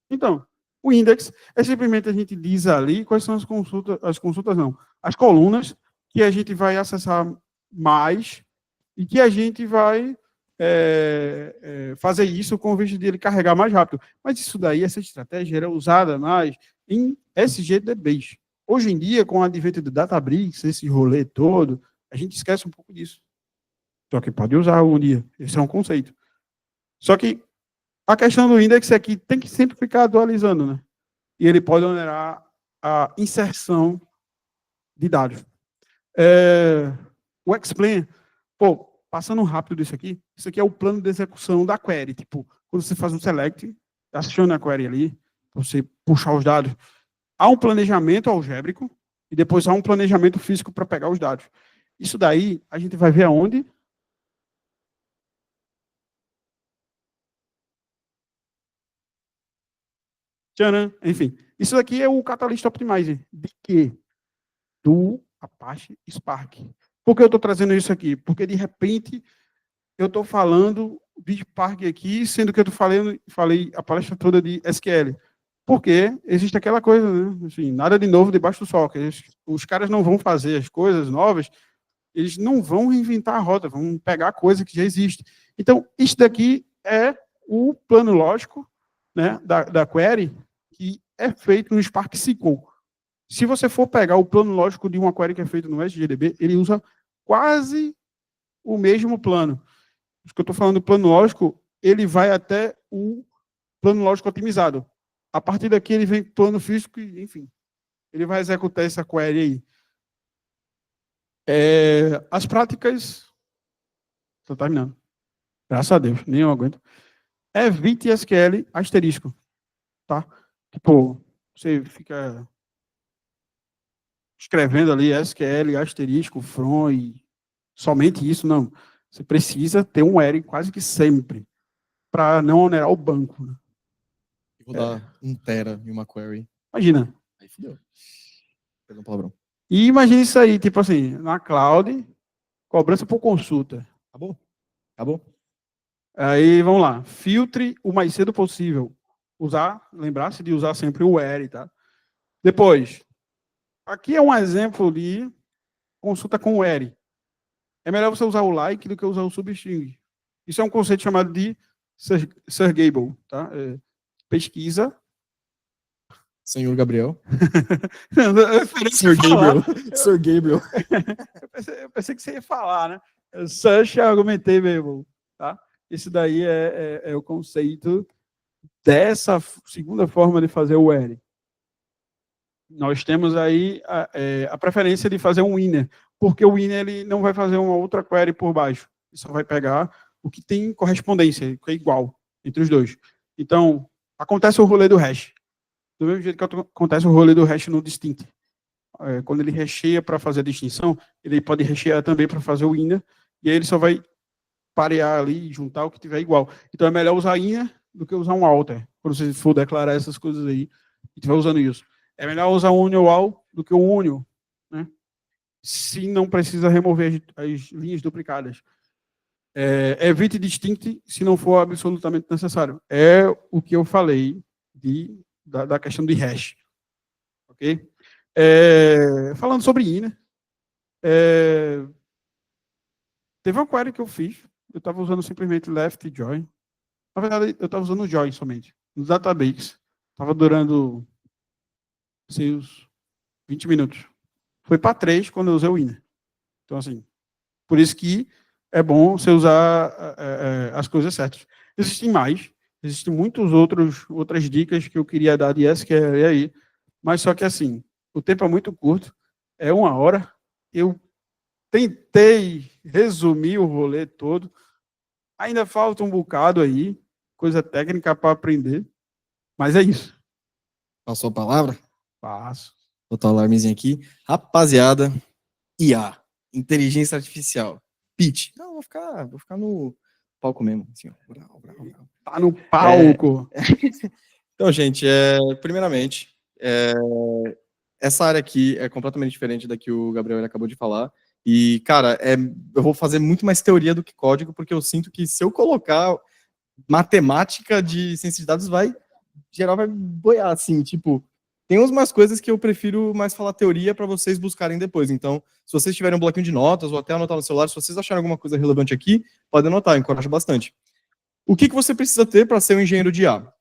Então, o index é simplesmente a gente diz ali quais são as colunas que a gente vai acessar mais e que a gente vai fazer isso com o vista de ele carregar mais rápido. Mas isso daí, essa estratégia era usada mais em SGDBs. Hoje em dia, com o advento do Databricks, esse rolê todo, a gente esquece um pouco disso. Só que pode usar algum dia. Esse é um conceito. Só que a questão do index é que tem que sempre ficar atualizando, né? E ele pode onerar a inserção de dados. O Explain, passando rápido isso aqui é o plano de execução da query. Tipo, quando você faz um select, aciona a query ali, você puxar os dados. Há um planejamento algébrico e depois há um planejamento físico para pegar os dados. Isso daí, a gente vai ver aonde? Tcharam! Enfim, isso aqui é o Catalyst Optimizer. De quê? Do Apache Spark. Por que eu estou trazendo isso aqui? Porque, de repente, eu estou falando de Spark aqui, sendo que eu falei a palestra toda de SQL. Porque existe aquela coisa, né? Assim, nada de novo debaixo do sol. Os caras não vão fazer as coisas novas, eles não vão reinventar a roda, vão pegar a coisa que já existe. Então, isso daqui é o plano lógico, né, da query, que é feito no Spark SQL. Se você for pegar o plano lógico de uma query que é feito no SGDB, ele usa quase o mesmo plano. Isso que eu estou falando do plano lógico, ele vai até o plano lógico otimizado. A partir daqui, ele vem plano físico e, enfim, ele vai executar essa query aí. As práticas... Estou terminando. Graças a Deus, nem eu aguento. Evite SQL asterisco. Tá? Tipo, você fica escrevendo ali SQL asterisco, from e somente isso, não. Você precisa ter um Eri quase que sempre para não onerar o banco. Né? Eu vou dar 1 tera em uma query. Imagina. Aí fudeu. Perdão, palavrão. E imagina isso aí, tipo assim, na cloud, cobrança por consulta. Acabou? Acabou? Aí, vamos lá. Filtre o mais cedo possível. Lembrar-se de usar sempre o Eri, tá? Depois, aqui é um exemplo de consulta com o Eri. É melhor você usar o like do que usar o substring. Isso é um conceito chamado de Sergable, tá? Pesquisa. Senhor Gabriel. Sir Gabriel. Sir Gabriel. Eu pensei que você ia falar, né? Search Argumentable, tá? Esse daí é o conceito dessa segunda forma de fazer o Eri. Nós temos aí a preferência de fazer um winner, porque o winner ele não vai fazer uma outra query por baixo. Ele só vai pegar o que tem correspondência, que é igual entre os dois. Então, acontece o rolê do hash. Do mesmo jeito que acontece o rolê do hash no distinct. Quando ele recheia para fazer a distinção, ele pode rechear também para fazer o inner, e aí ele só vai parear ali e juntar o que tiver igual. Então, é melhor usar inner do que usar um alter, quando você for declarar essas coisas aí e estiver usando isso. É melhor usar um union all do que um union, né? Se não precisa remover as linhas duplicadas. Evite distinct se não for absolutamente necessário. É o que eu falei da questão de hash. Ok? Falando sobre inner, teve uma query que eu fiz, eu estava usando simplesmente left join. Na verdade, eu estava usando o join somente. No database. Estava durando uns 20 minutos. Foi para 3 quando eu usei o inner. Então, assim, por isso que é bom você usar as coisas certas. Existem muitas outras dicas que eu queria dar de SQL aí, mas só que assim, o tempo é muito curto, é 1 hora, eu tentei resumir o rolê todo, ainda falta um bocado aí, coisa técnica para aprender, mas é isso. Passou a palavra? Passo. Vou botar o alarmezinho aqui. Rapaziada, IA, inteligência artificial, pitch. Não, vou ficar no palco mesmo. Assim, ó. Tá no palco. Então, gente, primeiramente, essa área aqui é completamente diferente da que o Gabriel acabou de falar. E, cara, eu vou fazer muito mais teoria do que código, porque eu sinto que se eu colocar matemática de ciência de dados, geral vai boiar, assim, tipo, tem umas coisas que eu prefiro mais falar teoria para vocês buscarem depois. Então, se vocês tiverem um bloquinho de notas ou até anotar no celular, se vocês acharem alguma coisa relevante aqui, podem anotar, eu encorajo bastante. O que você precisa ter para ser um engenheiro de IA?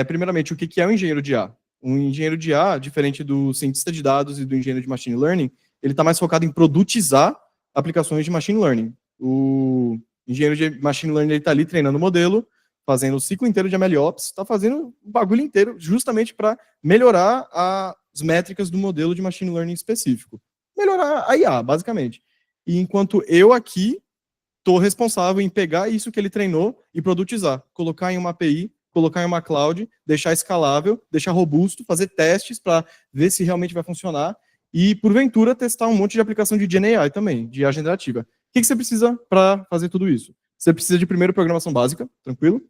Primeiramente, o que é um engenheiro de IA? Um engenheiro de IA, diferente do cientista de dados e do engenheiro de machine learning, ele está mais focado em produtizar aplicações de machine learning. O engenheiro de machine learning está ali treinando o modelo, fazendo o ciclo inteiro de MLOps, está fazendo o bagulho inteiro justamente para melhorar as métricas do modelo de machine learning específico. Melhorar a IA, basicamente. E enquanto eu aqui estou responsável em pegar isso que ele treinou e produtizar, colocar em uma API, colocar em uma cloud, deixar escalável, deixar robusto, fazer testes para ver se realmente vai funcionar e, porventura, testar um monte de aplicação de GenAI também, de IA generativa. O que você precisa para fazer tudo isso? Você precisa de, primeiro, programação básica, tranquilo?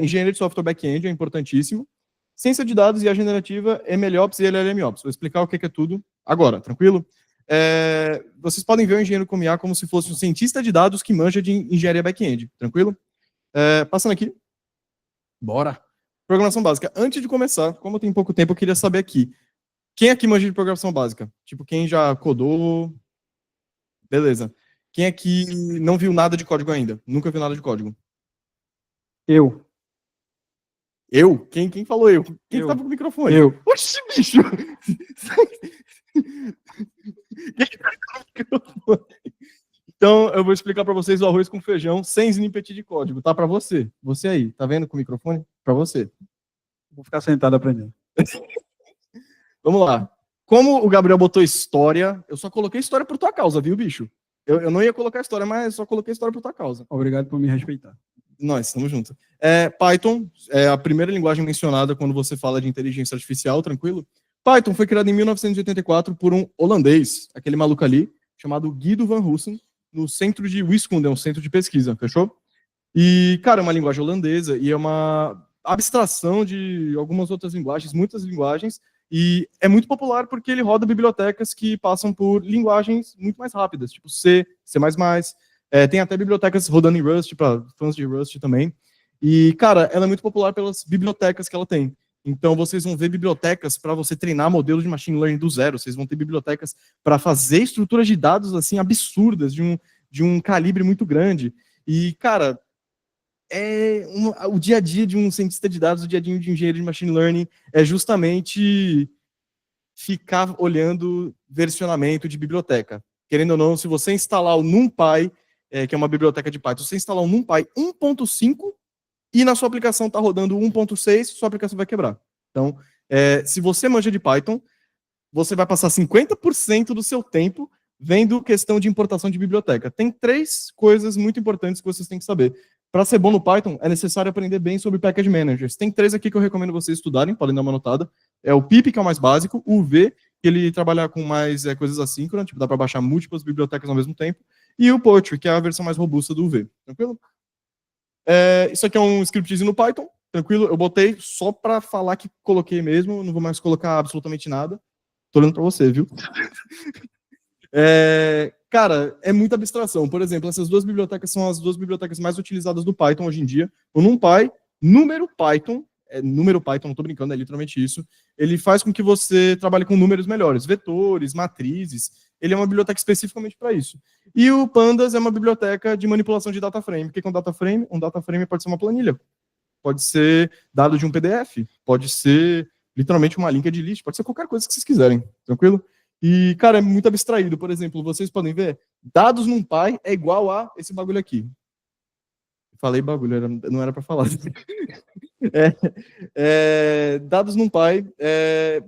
Engenharia de software back-end é importantíssimo. Ciência de dados e IA generativa, MLOps e LLMOps. Vou explicar o que é tudo agora, tranquilo? Vocês podem ver o engenheiro com IA como se fosse um cientista de dados que manja de engenharia back-end, tranquilo? Passando aqui. Bora. Programação básica. Antes de começar, como tem pouco tempo, eu queria saber aqui. Quem aqui manja de programação básica? Tipo, quem já codou? Beleza. Quem aqui não viu nada de código ainda? Nunca viu nada de código? Eu. Eu? Quem falou eu? Quem Eu. tava com o microfone? Eu. Oxi, bicho! Quem tá com o microfone? Então, eu vou explicar para vocês o arroz com feijão sem snippet de código, tá? Para você. Você aí, tá vendo com o microfone? Para você. Vou ficar sentado aprendendo. Vamos lá. Como o Gabriel botou história, eu só coloquei história por tua causa, viu, bicho? Eu não ia colocar história, mas só coloquei história por tua causa. Obrigado por me respeitar. Nós, estamos juntos. Python é a primeira linguagem mencionada quando você fala de inteligência artificial, tranquilo? Python foi criado em 1984 por um holandês, aquele maluco ali, chamado Guido van Rossum, no centro de Wiskunde, um centro de pesquisa, fechou? E, cara, é uma linguagem holandesa e é uma abstração de algumas outras linguagens, muitas linguagens, e é muito popular porque ele roda bibliotecas que passam por linguagens muito mais rápidas, tipo C, C++, tem até bibliotecas rodando em Rust, para fãs de Rust também. E, cara, ela é muito popular pelas bibliotecas que ela tem. Então, vocês vão ver bibliotecas para você treinar modelos de machine learning do zero. Vocês vão ter bibliotecas para fazer estruturas de dados assim absurdas, de um calibre muito grande. E, cara, o dia a dia de um cientista de dados, o dia a dia de um engenheiro de machine learning é justamente ficar olhando versionamento de biblioteca. Querendo ou não, se você instalar o NumPy, que é uma biblioteca de Python, se você instalar o NumPy 1.5 e na sua aplicação está rodando 1.6, sua aplicação vai quebrar. Então, se você manja de Python, você vai passar 50% do seu tempo vendo questão de importação de biblioteca. Tem 3 coisas muito importantes que vocês têm que saber. Para ser bom no Python, é necessário aprender bem sobre package managers. Tem 3 aqui que eu recomendo vocês estudarem, podem dar uma notada. É o pip, que é o mais básico, o V, que ele trabalha com mais coisas assíncronas, tipo, dá para baixar múltiplas bibliotecas ao mesmo tempo, e o Poetry, que é a versão mais robusta do V. Tranquilo? Isso aqui é um scriptzinho no Python, tranquilo? Eu botei só para falar que coloquei mesmo, não vou mais colocar absolutamente nada. Tô olhando para você, viu? Cara, é muita abstração. Por exemplo, essas 2 bibliotecas são as 2 bibliotecas mais utilizadas do Python hoje em dia. O NumPy, número Python, não tô brincando, é literalmente isso. Ele faz com que você trabalhe com números melhores, vetores, matrizes. Ele é uma biblioteca especificamente para isso. E o Pandas é uma biblioteca de manipulação de data frame. O que é um data frame? Um data frame pode ser uma planilha, pode ser dado de um PDF, pode ser literalmente uma linked list, pode ser qualquer coisa que vocês quiserem, tranquilo? E, cara, é muito abstraído. Por exemplo, vocês podem ver, dados NumPy é igual a esse bagulho aqui. Falei bagulho, não era para falar. Dados NumPy,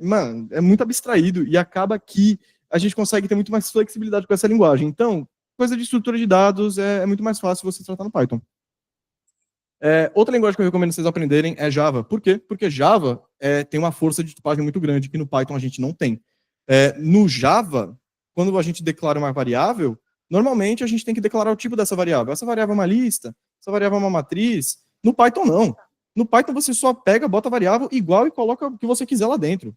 mano, é muito abstraído e acaba que a gente consegue ter muito mais flexibilidade com essa linguagem. Então, coisa de estrutura de dados é muito mais fácil você tratar no Python. Outra linguagem que eu recomendo vocês aprenderem é Java. Por quê? Porque Java tem uma força de tipagem muito grande que no Python a gente não tem. No Java, quando a gente declara uma variável, normalmente a gente tem que declarar o tipo dessa variável. Essa variável é uma lista, essa variável é uma matriz. No Python, não. No Python, você só pega, bota a variável igual e coloca o que você quiser lá dentro.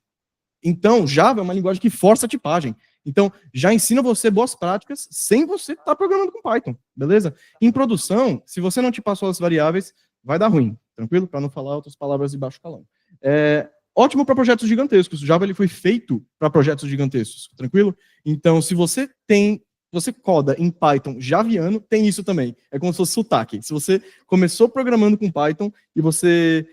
Então, Java é uma linguagem que força a tipagem. Então, já ensina você boas práticas sem você estar programando com Python, beleza? Em produção, se você não tipar suas variáveis, vai dar ruim, tranquilo? Para não falar outras palavras de baixo calão. Ótimo para projetos gigantescos. O Java ele foi feito para projetos gigantescos, tranquilo? Então, se você coda em Python javiano, tem isso também. É como se fosse sotaque. Se você começou programando com Python e você,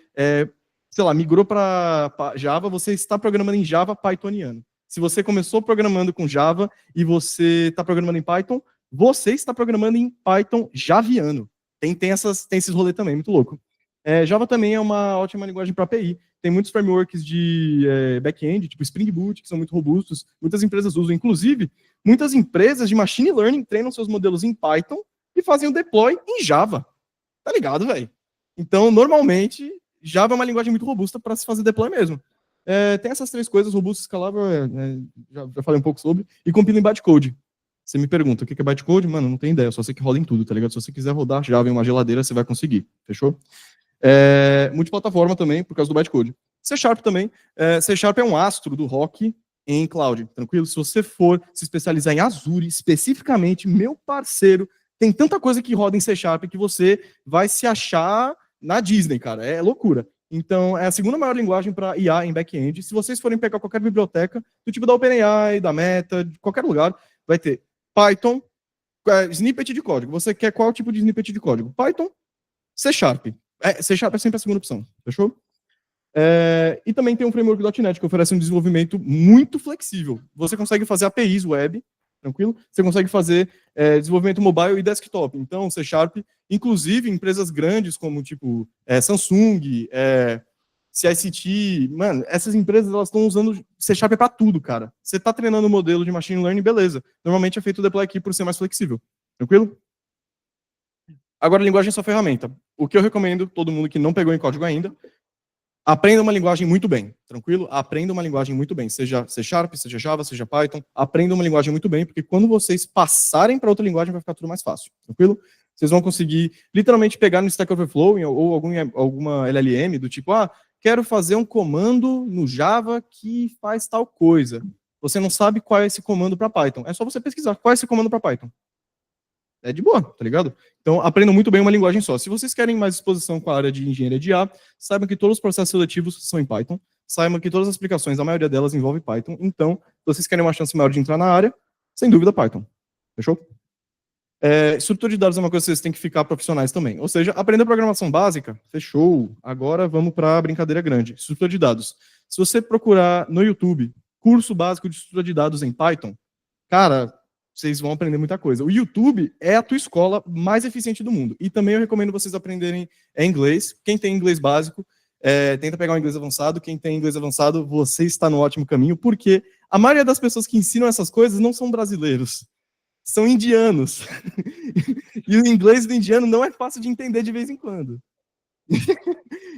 sei lá, migrou para Java, você está programando em Java pythoniano. Se você começou programando com Java e você está programando em Python, você está programando em Python javiano. Tem esses rolês também, muito louco. Java também é uma ótima linguagem para API. Tem muitos frameworks de back-end, tipo Spring Boot, que são muito robustos. Muitas empresas usam. Inclusive, muitas empresas de machine learning treinam seus modelos em Python e fazem o deploy em Java. Tá ligado, velho? Então, normalmente, Java é uma linguagem muito robusta para se fazer deploy mesmo. Tem essas 3 coisas, robusto, escalável, já falei um pouco sobre, e compila em bytecode. Você me pergunta, o que é bytecode? Mano, não tem ideia, só sei que roda em tudo, tá ligado? Se você quiser rodar Java em uma geladeira, você vai conseguir, fechou? Multiplataforma também, por causa do bytecode. C# também. C# é um astro do rock em cloud, tranquilo? Se você for se especializar em Azure, especificamente, meu parceiro, tem tanta coisa que roda em C# que você vai se achar na Disney, cara. É loucura. Então, é a segunda maior linguagem para IA em back-end. Se vocês forem pegar qualquer biblioteca, do tipo da OpenAI, da Meta, de qualquer lugar, vai ter Python, snippet de código. Você quer qual tipo de snippet de código? Python, C#. C# é sempre a segunda opção, fechou? E também tem um framework .NET que oferece um desenvolvimento muito flexível. Você consegue fazer APIs web, tranquilo? Você consegue fazer desenvolvimento mobile e desktop. Então, C Sharp, inclusive empresas grandes como tipo Samsung, CICT, mano, essas empresas elas estão usando C Sharp para tudo, cara. Você está treinando um modelo de machine learning, beleza. Normalmente é feito o deploy aqui por ser mais flexível. Tranquilo? Agora, linguagem é só ferramenta. O que eu recomendo, todo mundo que não pegou em código ainda, aprenda uma linguagem muito bem, tranquilo? Aprenda uma linguagem muito bem, seja C Sharp, seja Java, seja Python, aprenda uma linguagem muito bem, porque quando vocês passarem para outra linguagem vai ficar tudo mais fácil, tranquilo? Vocês vão conseguir literalmente pegar no Stack Overflow ou alguma LLM do tipo, quero fazer um comando no Java que faz tal coisa. Você não sabe qual é esse comando para Python. É só você pesquisar qual é esse comando para Python. É de boa, tá ligado? Então, aprendam muito bem uma linguagem só. Se vocês querem mais exposição com a área de engenharia de IA, saibam que todos os processos seletivos são em Python. Saibam que todas as aplicações, a maioria delas envolve Python. Então, se vocês querem uma chance maior de entrar na área, sem dúvida, Python. Fechou? Estrutura de dados é uma coisa que vocês têm que ficar profissionais também. Ou seja, aprender programação básica, fechou. Agora vamos para a brincadeira grande. Estrutura de dados. Se você procurar no YouTube, curso básico de estrutura de dados em Python, cara, vocês vão aprender muita coisa. O YouTube é a tua escola mais eficiente do mundo. E também eu recomendo vocês aprenderem inglês. Quem tem inglês básico, tenta pegar um inglês avançado. Quem tem inglês avançado, você está no ótimo caminho, porque a maioria das pessoas que ensinam essas coisas não são brasileiros. São indianos. E o inglês do indiano não é fácil de entender de vez em quando.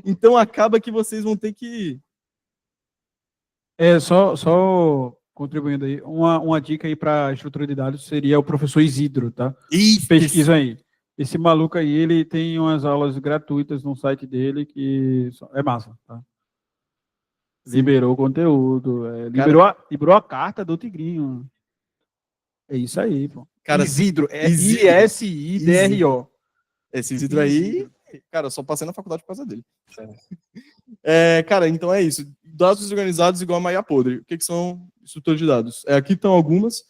Então acaba que vocês vão ter que... Só contribuindo aí, uma dica aí para estrutura de dados seria o professor Isidro, tá? Isso. Pesquisa aí. Esse maluco aí, ele tem umas aulas gratuitas no site dele que é massa, tá? Sim. Liberou o conteúdo, liberou a carta do Tigrinho. É isso aí, pô. Cara, Isidro, I-S-I-D-R-O. Esse Isidro aí, cara, eu só passei na faculdade por causa dele. Cara, então é isso. Dados desorganizados igual a Maia podre. O que são estruturas de dados? Aqui estão algumas.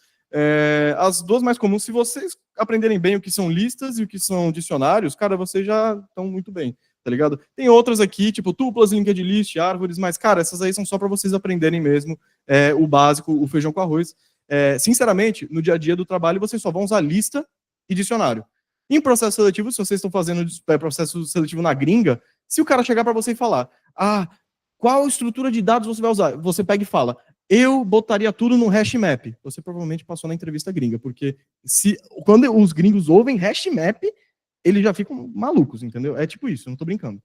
As duas mais comuns, se vocês aprenderem bem o que são listas e o que são dicionários, cara, vocês já estão muito bem, tá ligado? Tem outras aqui, tipo tuplas, linked list, árvores, mas, cara, essas aí são só para vocês aprenderem mesmo o básico, o feijão com arroz. Sinceramente, no dia a dia do trabalho, vocês só vão usar lista e dicionário. Em processo seletivo, se vocês estão fazendo processo seletivo na gringa, se o cara chegar para você e falar, qual estrutura de dados você vai usar? Você pega e fala, eu botaria tudo no hash map. Você provavelmente passou na entrevista gringa, porque quando os gringos ouvem hash map, eles já ficam malucos, entendeu? É tipo isso, eu não tô brincando.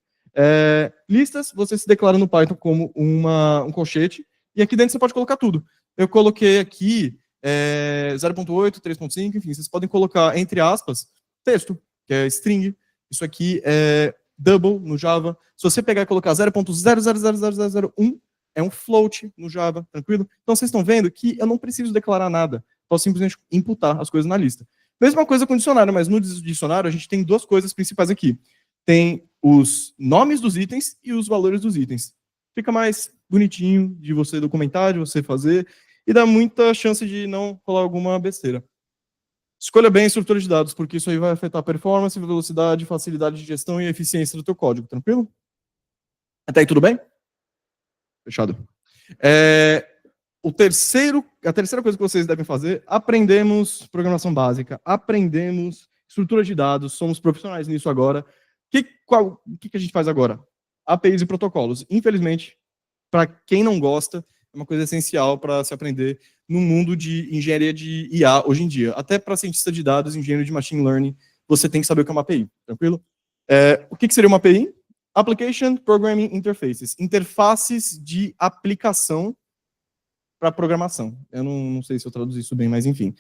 Listas, você se declara no Python como um colchete, e aqui dentro você pode colocar tudo. Eu coloquei aqui 0.8, 3.5, enfim, vocês podem colocar, entre aspas, texto, que é string. Isso aqui é double no Java. Se você pegar e colocar 0.0000001, é um float no Java, tranquilo? Então vocês estão vendo que eu não preciso declarar nada. Posso simplesmente imputar as coisas na lista. Mesma coisa com o dicionário, mas no dicionário a gente tem duas coisas principais aqui. Tem os nomes dos itens e os valores dos itens. Fica mais bonitinho de você documentar, de você fazer, e dá muita chance de não rolar alguma besteira. Escolha bem a estrutura de dados, porque isso aí vai afetar a performance, velocidade, facilidade de gestão e eficiência do teu código, tranquilo? Até aí tudo bem? Fechado. A terceira coisa que vocês devem fazer, aprendemos programação básica, aprendemos estrutura de dados, somos profissionais nisso agora. O que a gente faz agora? APIs e protocolos. Infelizmente, para quem não gosta, é uma coisa essencial para se aprender no mundo de engenharia de IA hoje em dia. Até para cientista de dados, engenheiro de machine learning, você tem que saber o que é uma API, tranquilo? O que seria uma API? Application Programming Interfaces. Interfaces de aplicação para programação. Eu não sei se eu traduzi isso bem, mas enfim.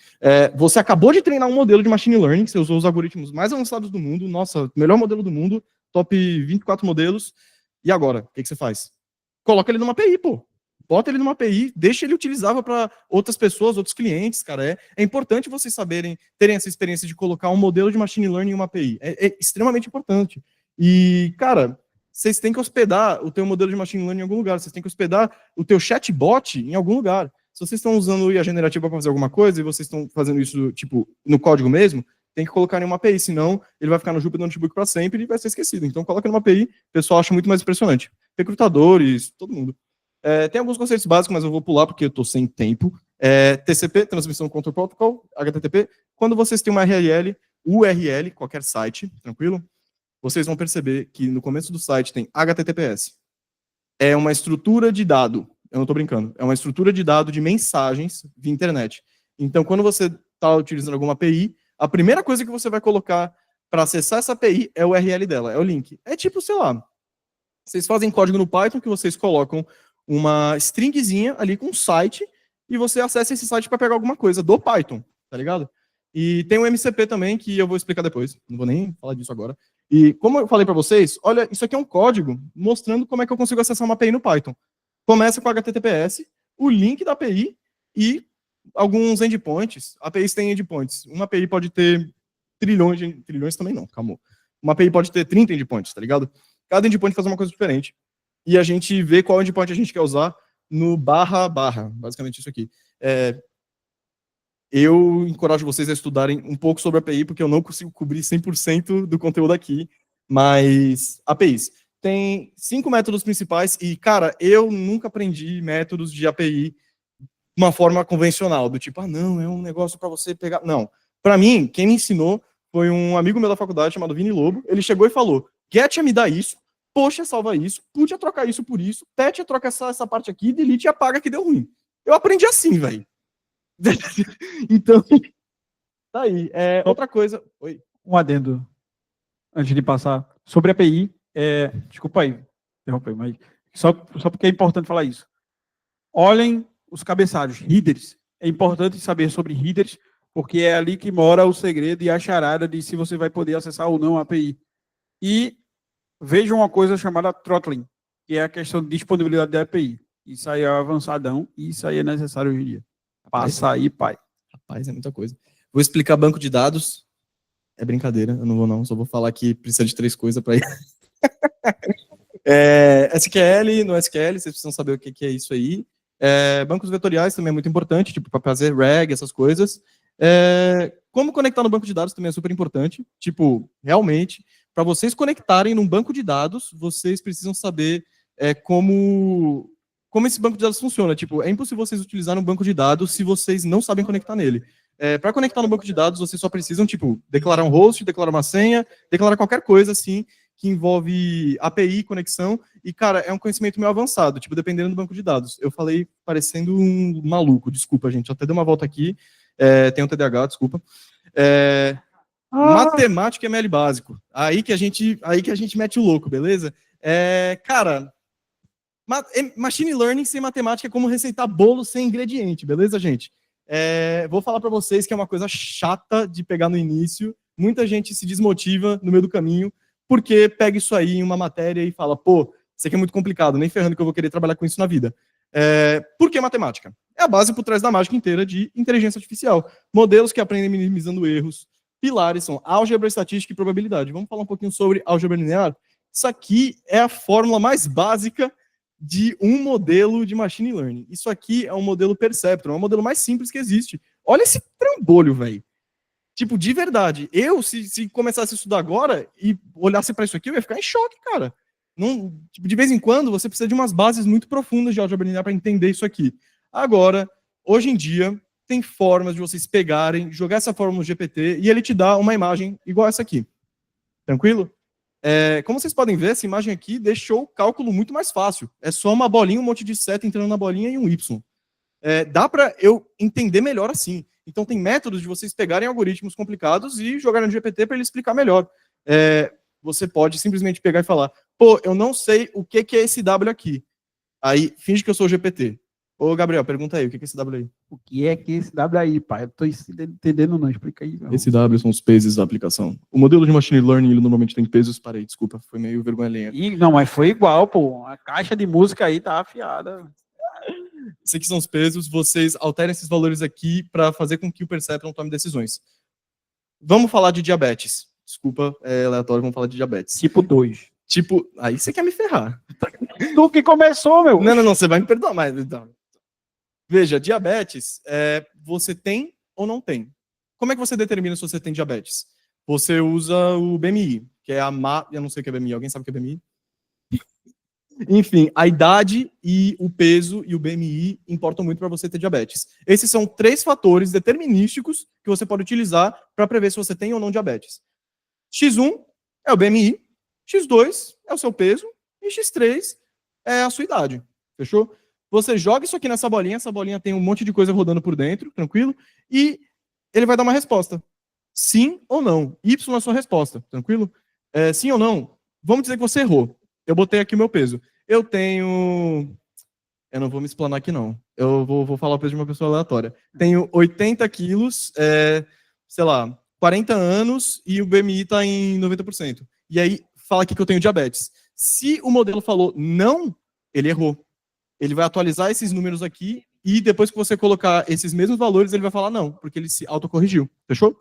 Você acabou de treinar um modelo de machine learning, você usou os algoritmos mais avançados do mundo, nossa, melhor modelo do mundo, top 24 modelos, e agora? O que você faz? Coloca ele numa API, pô. Bota ele numa API, deixa ele utilizável para outras pessoas, outros clientes, cara. É importante vocês terem essa experiência de colocar um modelo de machine learning em uma API. É extremamente importante. E, cara, vocês têm que hospedar o teu modelo de machine learning em algum lugar. Vocês têm que hospedar o teu chatbot em algum lugar. Se vocês estão usando o IA generativa para fazer alguma coisa e vocês estão fazendo isso, tipo, no código mesmo, tem que colocar em uma API, senão ele vai ficar no Jupyter Notebook para sempre e vai ser esquecido. Então, coloca numa API, o pessoal acha muito mais impressionante. recrutadores, todo mundo. Tem alguns conceitos básicos, mas eu vou pular porque eu estou sem tempo. TCP, Transmissão Control Protocol, HTTP. Quando vocês têm uma URL, qualquer site, tranquilo? Vocês vão perceber que no começo do site tem HTTPS. É uma estrutura de dado, eu não estou brincando, é uma estrutura de dado de mensagens via internet. Então, quando você está utilizando alguma API, a primeira coisa que você vai colocar para acessar essa API é o URL dela, é o link. É tipo, sei lá, vocês fazem código no Python que vocês colocam uma stringzinha ali com um site e você acessa esse site para pegar alguma coisa do Python, tá ligado? E tem um MCP também que eu vou explicar depois, não vou nem falar disso agora. E como eu falei para vocês, olha, isso aqui é um código mostrando como é que eu consigo acessar uma API no Python. Começa com HTTPS, o link da API e alguns endpoints. APIs têm endpoints. Uma API pode ter trilhões também não, calma. Uma API pode ter 30 endpoints, tá ligado? Cada endpoint faz uma coisa diferente. E a gente vê qual endpoint a gente quer usar no //, basicamente isso aqui. Eu encorajo vocês a estudarem um pouco sobre API, porque eu não consigo cobrir 100% do conteúdo aqui, mas APIs. Tem 5 métodos principais e, cara, eu nunca aprendi métodos de API de uma forma convencional, do tipo, não, é um negócio para você pegar... Não. Para mim, quem me ensinou foi um amigo meu da faculdade chamado Vini Lobo. Ele chegou e falou, get me dá isso, poxa, salva isso, put ia trocar isso por isso, pet ia trocar essa parte aqui, delete e apaga que deu ruim. Eu aprendi assim, velho. Então, tá aí. Outra coisa... Oi. Um adendo, antes de passar, sobre a API, desculpa aí, interromper, mas só porque é importante falar isso. Olhem os cabeçalhos, headers. É importante saber sobre headers, porque é ali que mora o segredo e a charada de se você vai poder acessar ou não a API. E vejam uma coisa chamada throttling, que é a questão de disponibilidade da API. Isso aí é avançadão e isso aí é necessário hoje em dia. Passa aí, pai. Rapaz, é muita coisa. Vou explicar banco de dados. É brincadeira, eu não vou não, só vou falar que precisa de 3 coisas para ir. SQL, no SQL, vocês precisam saber o que é isso aí. Bancos vetoriais também é muito importante, tipo, para fazer reg, essas coisas. Como conectar no banco de dados também é super importante. Tipo, realmente, para vocês conectarem num banco de dados, vocês precisam saber como esse banco de dados funciona. Tipo, é impossível vocês utilizarem um banco de dados se vocês não sabem conectar nele. Para conectar no banco de dados, vocês só precisam, tipo, declarar um host, declarar uma senha, declarar qualquer coisa, assim, que envolve API, conexão, e, cara, é um conhecimento meio avançado, tipo, dependendo do banco de dados. Eu falei parecendo um maluco, desculpa, gente, até dei uma volta aqui, tem um TDAH, desculpa. Matemática e ML básico, aí que a gente mete o louco, beleza? Cara, machine learning sem matemática é como receitar bolo sem ingrediente, beleza, gente? Vou falar para vocês que é uma coisa chata de pegar no início, muita gente se desmotiva no meio do caminho, porque pega isso aí em uma matéria e fala, pô, isso aqui é muito complicado, nem ferrando que eu vou querer trabalhar com isso na vida. Por que matemática? É a base por trás da mágica inteira de inteligência artificial. Modelos que aprendem minimizando erros. Pilares são álgebra, estatística e probabilidade. Vamos falar um pouquinho sobre álgebra linear? Isso aqui é a fórmula mais básica de um modelo de machine learning. Isso aqui é um modelo Perceptron, é o modelo mais simples que existe. Olha esse trambolho, velho. Tipo, de verdade. Eu, se começasse a estudar agora e olhasse para isso aqui, eu ia ficar em choque, cara. Não, tipo, de vez em quando, você precisa de umas bases muito profundas de álgebra linear para entender isso aqui. Agora, hoje em dia, tem formas de vocês pegarem, jogar essa fórmula no GPT e ele te dá uma imagem igual essa aqui. Tranquilo? Como vocês podem ver, essa imagem aqui deixou o cálculo muito mais fácil. É só uma bolinha, um monte de seta entrando na bolinha e um Y. Dá para eu entender melhor assim. Então, tem métodos de vocês pegarem algoritmos complicados e jogarem no GPT para ele explicar melhor. Você pode simplesmente pegar e falar, pô, eu não sei o que é esse W aqui. Aí, finge que eu sou o GPT. Ô, Gabriel, pergunta aí, o que é esse W aí? O que é que esse W aí, pai? Eu tô entendendo não, explica aí. Meu. Esse W são os pesos da aplicação. O modelo de machine learning, ele normalmente tem pesos, parei, desculpa, foi meio vergonha alheia. Não, mas foi igual, pô. A caixa de música aí tá afiada. Esses aqui são os pesos, vocês alterem esses valores aqui para fazer com que o Perceptron tome decisões. Vamos falar de diabetes. Desculpa, é aleatório, vamos falar de diabetes. Tipo 2. Tipo, aí você quer me ferrar. Tu que começou, meu. Não, você vai me perdoar, mas... Então. Veja, diabetes, você tem ou não tem. Como é que você determina se você tem diabetes? Você usa o BMI, que é eu não sei o que é BMI, alguém sabe o que é BMI? Enfim, a idade e o peso e o BMI importam muito para você ter diabetes. Esses são 3 fatores determinísticos que você pode utilizar para prever se você tem ou não diabetes. X1 é o BMI, X2 é o seu peso e X3 é a sua idade. Fechou? Você joga isso aqui nessa bolinha, essa bolinha tem um monte de coisa rodando por dentro, tranquilo? E ele vai dar uma resposta. Sim ou não. Y é a sua resposta, tranquilo? Sim ou não? Vamos dizer que você errou. Eu botei aqui o meu peso. Eu tenho... Eu não vou me explanar aqui, não. Eu vou falar o peso de uma pessoa aleatória. Tenho 80 quilos, sei lá, 40 anos e o BMI está em 90%. E aí, fala aqui que eu tenho diabetes. Se o modelo falou não, ele errou. Ele vai atualizar esses números aqui e depois que você colocar esses mesmos valores, ele vai falar não, porque ele se autocorrigiu. Fechou?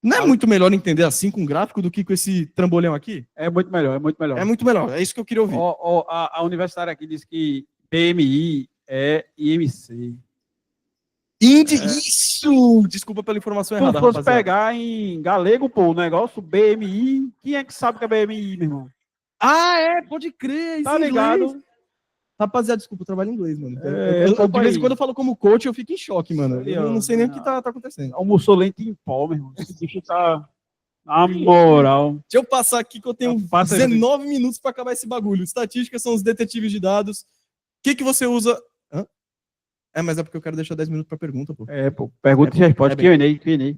Não é muito melhor entender assim com gráfico do que com esse trambolhão aqui? É muito melhor, é muito melhor. É muito melhor, é isso que eu queria ouvir. A universitária aqui diz que BMI é IMC. Isso! Desculpa pela informação Se tu errada, fosse rapaziada. pegar em galego, pô, o negócio BMI, quem é que sabe que é BMI, meu irmão? Pode crer, Tá ligado? Rapaziada, desculpa, eu trabalho em inglês, mano. Pouco De vez em aí. quando eu falo como coach, eu fico em choque, mano. Ali, Eu ó, não sei nem o que tá acontecendo. almoçou lente em pó, meu irmão. Esse bicho tá... Na moral. Deixa eu passar aqui que eu tenho Passa aí, 19 minutos para acabar esse bagulho. Estatísticas são os detetives de dados. O que você usa... Hã? Mas é porque eu quero deixar 10 minutos para pergunta, pô. Pô. Pergunta e resposta. Q&A.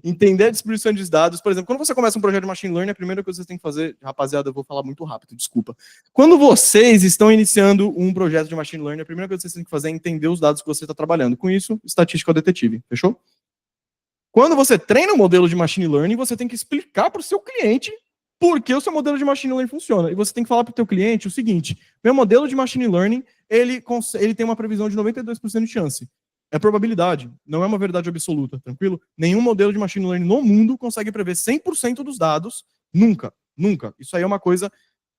Entender a distribuição de dados. Por exemplo, quando você começa um projeto de machine learning, a primeira coisa que vocês têm que fazer, rapaziada, eu vou falar muito rápido, desculpa. Quando vocês estão iniciando um projeto de machine learning, a primeira coisa que vocês têm que fazer é entender os dados que você está trabalhando. Com isso, estatística é o detetive, fechou? Quando você treina um modelo de machine learning, você tem que explicar para o seu cliente por que o seu modelo de machine learning funciona. E você tem que falar para o seu cliente o seguinte: meu modelo de machine learning, ele tem uma previsão de 92% de chance. É probabilidade, não é uma verdade absoluta, tranquilo? Nenhum modelo de machine learning no mundo consegue prever 100% dos dados, nunca, nunca. Isso aí é uma coisa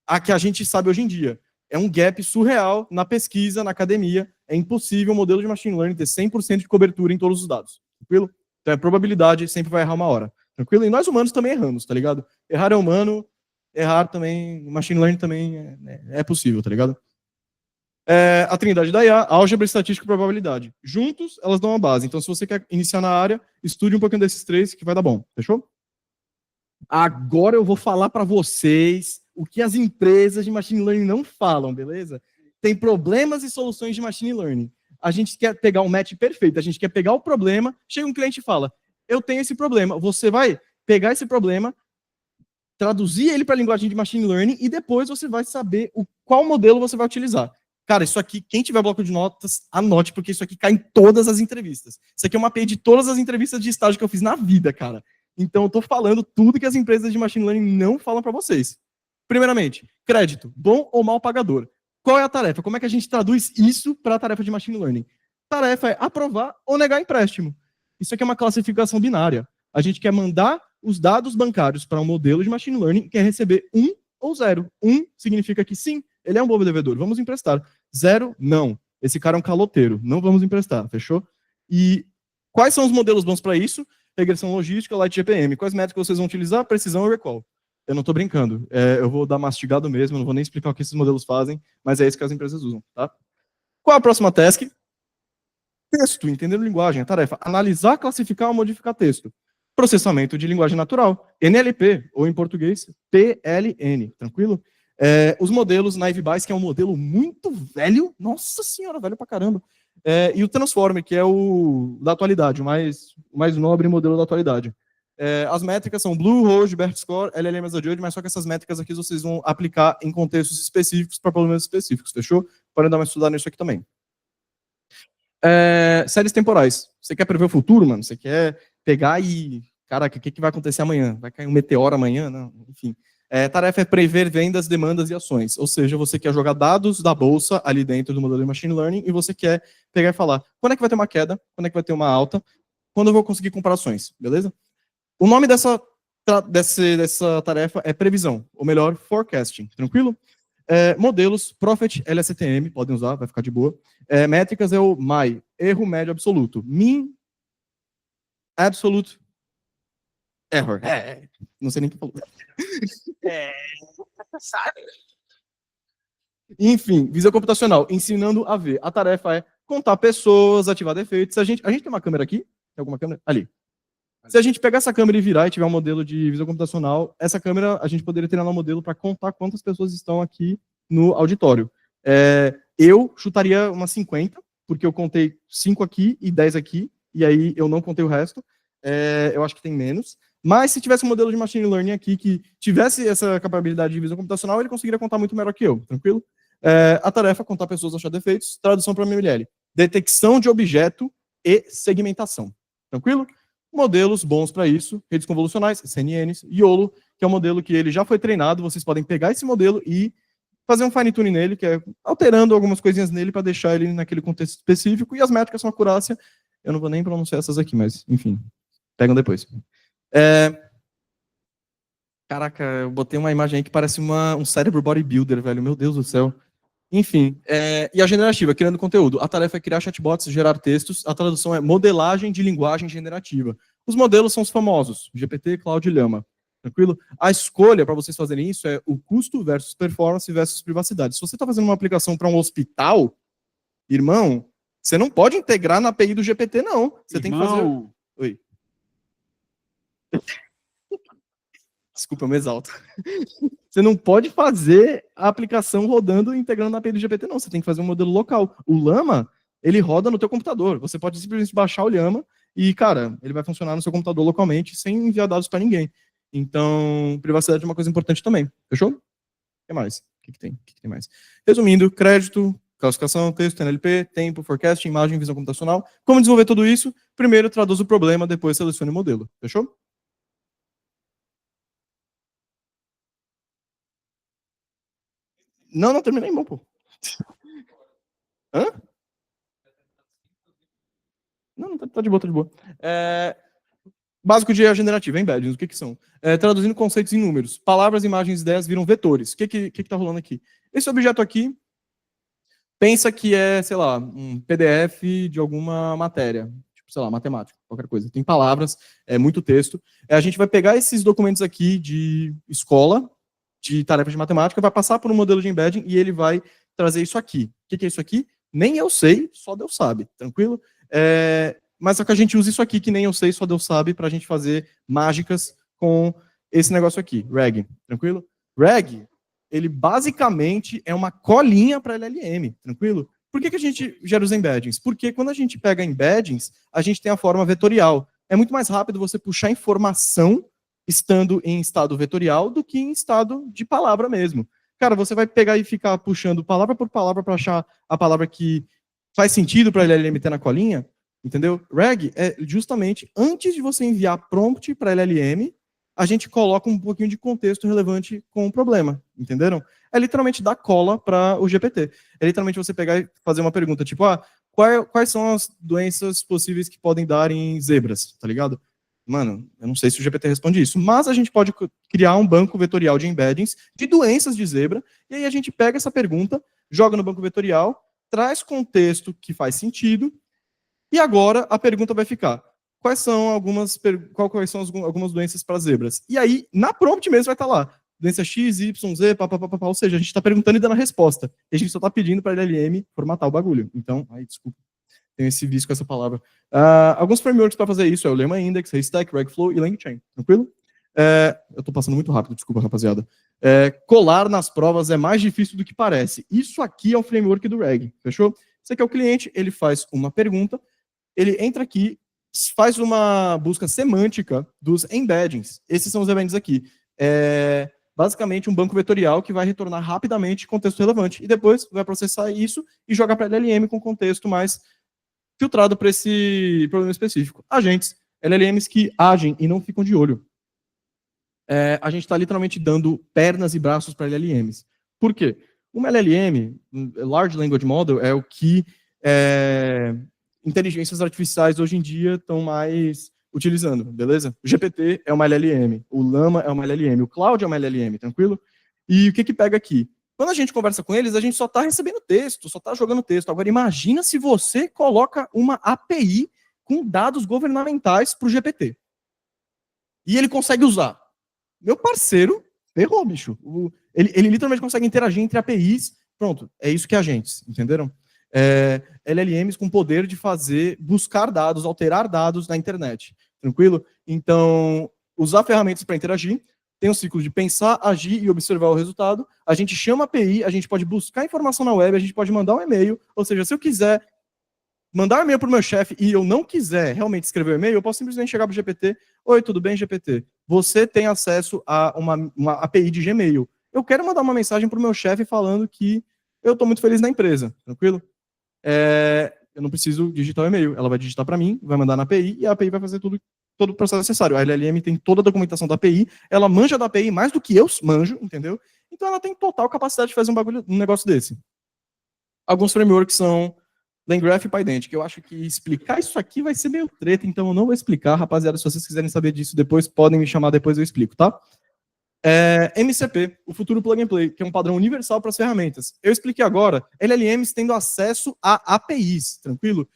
a que a gente sabe hoje em dia. É um gap surreal na pesquisa, na academia. É impossível um modelo de machine learning ter 100% de cobertura em todos os dados, tranquilo? Então, a probabilidade sempre vai errar uma hora. Tranquilo? E nós humanos também erramos, tá ligado? Errar é humano, errar também, machine learning também é possível, tá ligado? A trindade da IA, álgebra, estatística e probabilidade. Juntos, elas dão uma base. Então, se você quer iniciar na área, estude um pouquinho desses 3 que vai dar bom. Fechou? Agora eu vou falar para vocês o que as empresas de machine learning não falam, beleza? Tem problemas e soluções de machine learning. A gente quer pegar um match perfeito, a gente quer pegar o problema, chega um cliente e fala, eu tenho esse problema. Você vai pegar esse problema, traduzir ele para a linguagem de machine learning e depois você vai saber qual modelo você vai utilizar. Cara, isso aqui, quem tiver bloco de notas, anote, porque isso aqui cai em todas as entrevistas. Isso aqui é uma API de todas as entrevistas de estágio que eu fiz na vida, cara. Então, eu tô falando tudo que as empresas de machine learning não falam para vocês. Primeiramente, crédito, bom ou mal pagador. Qual é a tarefa? Como é que a gente traduz isso para a tarefa de machine learning? Tarefa é aprovar ou negar empréstimo. Isso aqui é uma classificação binária. A gente quer mandar os dados bancários para um modelo de machine learning e quer receber 1 ou 0. 1 significa que sim, ele é um bom devedor, vamos emprestar. 0, não. Esse cara é um caloteiro, não vamos emprestar, fechou? E quais são os modelos bons para isso? Regressão logística, Light GPM. Quais métricas vocês vão utilizar? Precisão e recall. Eu não estou brincando. Eu vou dar mastigado mesmo, não vou nem explicar o que esses modelos fazem, mas é isso que as empresas usam, tá? Qual a próxima task? Texto, entendendo linguagem. A tarefa: analisar, classificar ou modificar texto. Processamento de linguagem natural, NLP, ou em português, PLN, tranquilo? Os modelos Naive Bayes, que é um modelo muito velho, nossa senhora, velho pra caramba. E o Transformer, que é o da atualidade, o mais nobre modelo da atualidade. As métricas são Blue, Rouge, BERT Score, LLM as Adjust, mas só que essas métricas aqui vocês vão aplicar em contextos específicos para problemas específicos, fechou? Podem dar uma estudada nisso aqui também. Séries temporais. Você quer prever o futuro, mano? Você quer pegar e... Caraca, o que vai acontecer amanhã? Vai cair um meteoro amanhã? Não, enfim. Tarefa é prever vendas, demandas e ações. Ou seja, você quer jogar dados da bolsa ali dentro do modelo de machine learning e você quer pegar e falar quando é que vai ter uma queda, quando é que vai ter uma alta, quando eu vou conseguir comprar ações, beleza? O nome dessa tarefa é previsão, ou melhor, forecasting, tranquilo? Modelos, Prophet, LSTM, podem usar, vai ficar de boa. Métricas é o MAI, erro médio absoluto. Mean Absolute Error. Não sei nem o que falou. Enfim, visão computacional, ensinando a ver. A tarefa é contar pessoas, ativar defeitos. A gente tem uma câmera aqui? Tem alguma câmera? Ali. Se a gente pegar essa câmera e virar e tiver um modelo de visão computacional, essa câmera a gente poderia treinar um modelo para contar quantas pessoas estão aqui no auditório. Eu chutaria umas 50, porque eu contei 5 aqui e 10 aqui, e aí eu não contei o resto. Eu acho que tem menos. Mas se tivesse um modelo de machine learning aqui que tivesse essa capacidade de visão computacional, ele conseguiria contar muito melhor que eu, tranquilo? A tarefa é contar pessoas, achar defeitos, tradução para MLL. Detecção de objeto e segmentação. Tranquilo? Modelos bons para isso, redes convolucionais, CNNs, YOLO, que é um modelo que ele já foi treinado, vocês podem pegar esse modelo e fazer um fine-tune nele, que é alterando algumas coisinhas nele para deixar ele naquele contexto específico, e as métricas são acurácia. Eu não vou nem pronunciar essas aqui, mas, enfim, pegam depois. Caraca, eu botei uma imagem aí que parece um cérebro bodybuilder, velho, meu Deus do céu. Enfim, e a generativa, criando conteúdo. A tarefa é criar chatbots, gerar textos. A tradução é modelagem de linguagem generativa. Os modelos são os famosos, GPT, Claude e Llama. Tranquilo? A escolha para vocês fazerem isso é o custo versus performance versus privacidade. Se você está fazendo uma aplicação para um hospital, irmão, você não pode integrar na API do GPT, não. Você tem que fazer... Oi. Desculpa, eu me exalto. Você não pode fazer a aplicação rodando e integrando na API do GPT, não. Você tem que fazer um modelo local. O Llama, ele roda no teu computador. Você pode simplesmente baixar o Llama e, cara, ele vai funcionar no seu computador localmente sem enviar dados para ninguém. Então, privacidade é uma coisa importante também. Fechou? O que mais? O que tem? O que tem mais? Resumindo, crédito, classificação, texto, NLP, tempo, forecast, imagem, visão computacional. Como desenvolver tudo isso? Primeiro, traduz o problema, depois selecione o modelo. Fechou? Não terminei, não, pô. Hã? Não, tá de boa, tá de boa. Básico de IA generativa, embeddings, o que são? Traduzindo conceitos em números. Palavras, imagens, ideias viram vetores. O que tá rolando aqui? Esse objeto aqui, pensa que é, sei lá, um PDF de alguma matéria. Tipo, sei lá, matemática, qualquer coisa. Tem palavras, muito texto. A gente vai pegar esses documentos aqui de escola, de tarefas de matemática, vai passar por um modelo de embedding e ele vai trazer isso aqui. O que é isso aqui? Nem eu sei, só Deus sabe, tranquilo? Mas só que a gente usa isso aqui, que nem eu sei, só Deus sabe, para a gente fazer mágicas com esse negócio aqui, RAG, tranquilo? RAG, ele basicamente é uma colinha para LLM, tranquilo? Por que a gente gera os embeddings? Porque quando a gente pega embeddings, a gente tem a forma vetorial. É muito mais rápido você puxar informação estando em estado vetorial do que em estado de palavra mesmo. Cara, você vai pegar e ficar puxando palavra por palavra para achar a palavra que faz sentido para a LLM ter na colinha, entendeu? RAG é justamente antes de você enviar prompt para a LLM, a gente coloca um pouquinho de contexto relevante com o problema, entenderam? É literalmente dar cola para o GPT. É literalmente você pegar e fazer uma pergunta, tipo, quais são as doenças possíveis que podem dar em zebras, tá ligado? Mano, eu não sei se o GPT responde isso, mas a gente pode criar um banco vetorial de embeddings de doenças de zebra, e aí a gente pega essa pergunta, joga no banco vetorial, traz contexto que faz sentido, e agora a pergunta vai ficar, quais são algumas doenças para zebras? E aí, na prompt mesmo vai estar lá, doença X, Y, Z, papapá, ou seja, a gente está perguntando e dando a resposta, e a gente só está pedindo para a LLM formatar o bagulho. Então, desculpa. Tem esse vício com essa palavra. Alguns frameworks para fazer isso é o Lemma Index, Haystack, Ragflow e LangChain. Tranquilo? Eu estou passando muito rápido, desculpa, rapaziada. Colar nas provas é mais difícil do que parece. Isso aqui é um framework do Rag, fechou? Esse aqui é o cliente, ele faz uma pergunta, ele entra aqui, faz uma busca semântica dos embeddings. Esses são os embeddings aqui. Basicamente um banco vetorial que vai retornar rapidamente contexto relevante. E depois vai processar isso e jogar para a LLM com contexto mais filtrado para esse problema específico. Agentes, LLMs que agem e não ficam de olho. A gente está literalmente dando pernas e braços para LLMs. Por quê? Uma LLM, Large Language Model, é o que inteligências artificiais hoje em dia estão mais utilizando, beleza? O GPT é uma LLM, o Llama é uma LLM, o Claude é uma LLM, tranquilo? E o que pega aqui? Quando a gente conversa com eles, a gente só está recebendo texto, só está jogando texto. Agora, imagina se você coloca uma API com dados governamentais para o GPT. E ele consegue usar. Meu parceiro, ferrou, bicho. Ele literalmente consegue interagir entre APIs, Pronto, é isso que é agentes, entenderam? LLMs com poder de buscar dados, alterar dados na internet, tranquilo? Então, usar ferramentas para interagir, tem um ciclo de pensar, agir e observar o resultado, a gente chama a API, a gente pode buscar informação na web, a gente pode mandar um e-mail, ou seja, se eu quiser mandar um e-mail para o meu chefe e eu não quiser realmente escrever o e-mail, eu posso simplesmente chegar para o GPT, oi, tudo bem, GPT? Você tem acesso a uma API de Gmail. Eu quero mandar uma mensagem para o meu chefe falando que eu estou muito feliz na empresa, tranquilo? Eu não preciso digitar o e-mail, ela vai digitar para mim, vai mandar na API e a API vai fazer todo o processo necessário. A LLM tem toda a documentação da API, ela manja da API mais do que eu manjo, entendeu? Então ela tem total capacidade de fazer um negócio desse. Alguns frameworks são LangGraph e PyDent, eu acho que explicar isso aqui vai ser meio treta, então eu não vou explicar, rapaziada, se vocês quiserem saber disso depois, podem me chamar depois, eu explico, tá? MCP, o futuro Plug and Play, que é um padrão universal para as ferramentas. Eu expliquei agora, LLMs tendo acesso a APIs, tranquilo?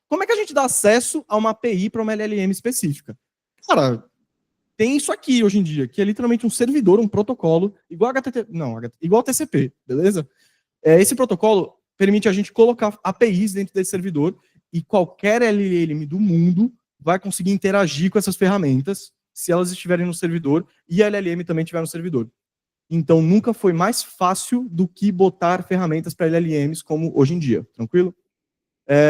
Como é que a gente dá acesso a uma API para uma LLM específica? Cara, tem isso aqui hoje em dia, que é literalmente um servidor, um protocolo, igual igual TCP, beleza? Esse protocolo permite a gente colocar APIs dentro desse servidor e qualquer LLM do mundo vai conseguir interagir com essas ferramentas se elas estiverem no servidor e a LLM também estiver no servidor. Então, nunca foi mais fácil do que botar ferramentas para LLMs como hoje em dia, tranquilo?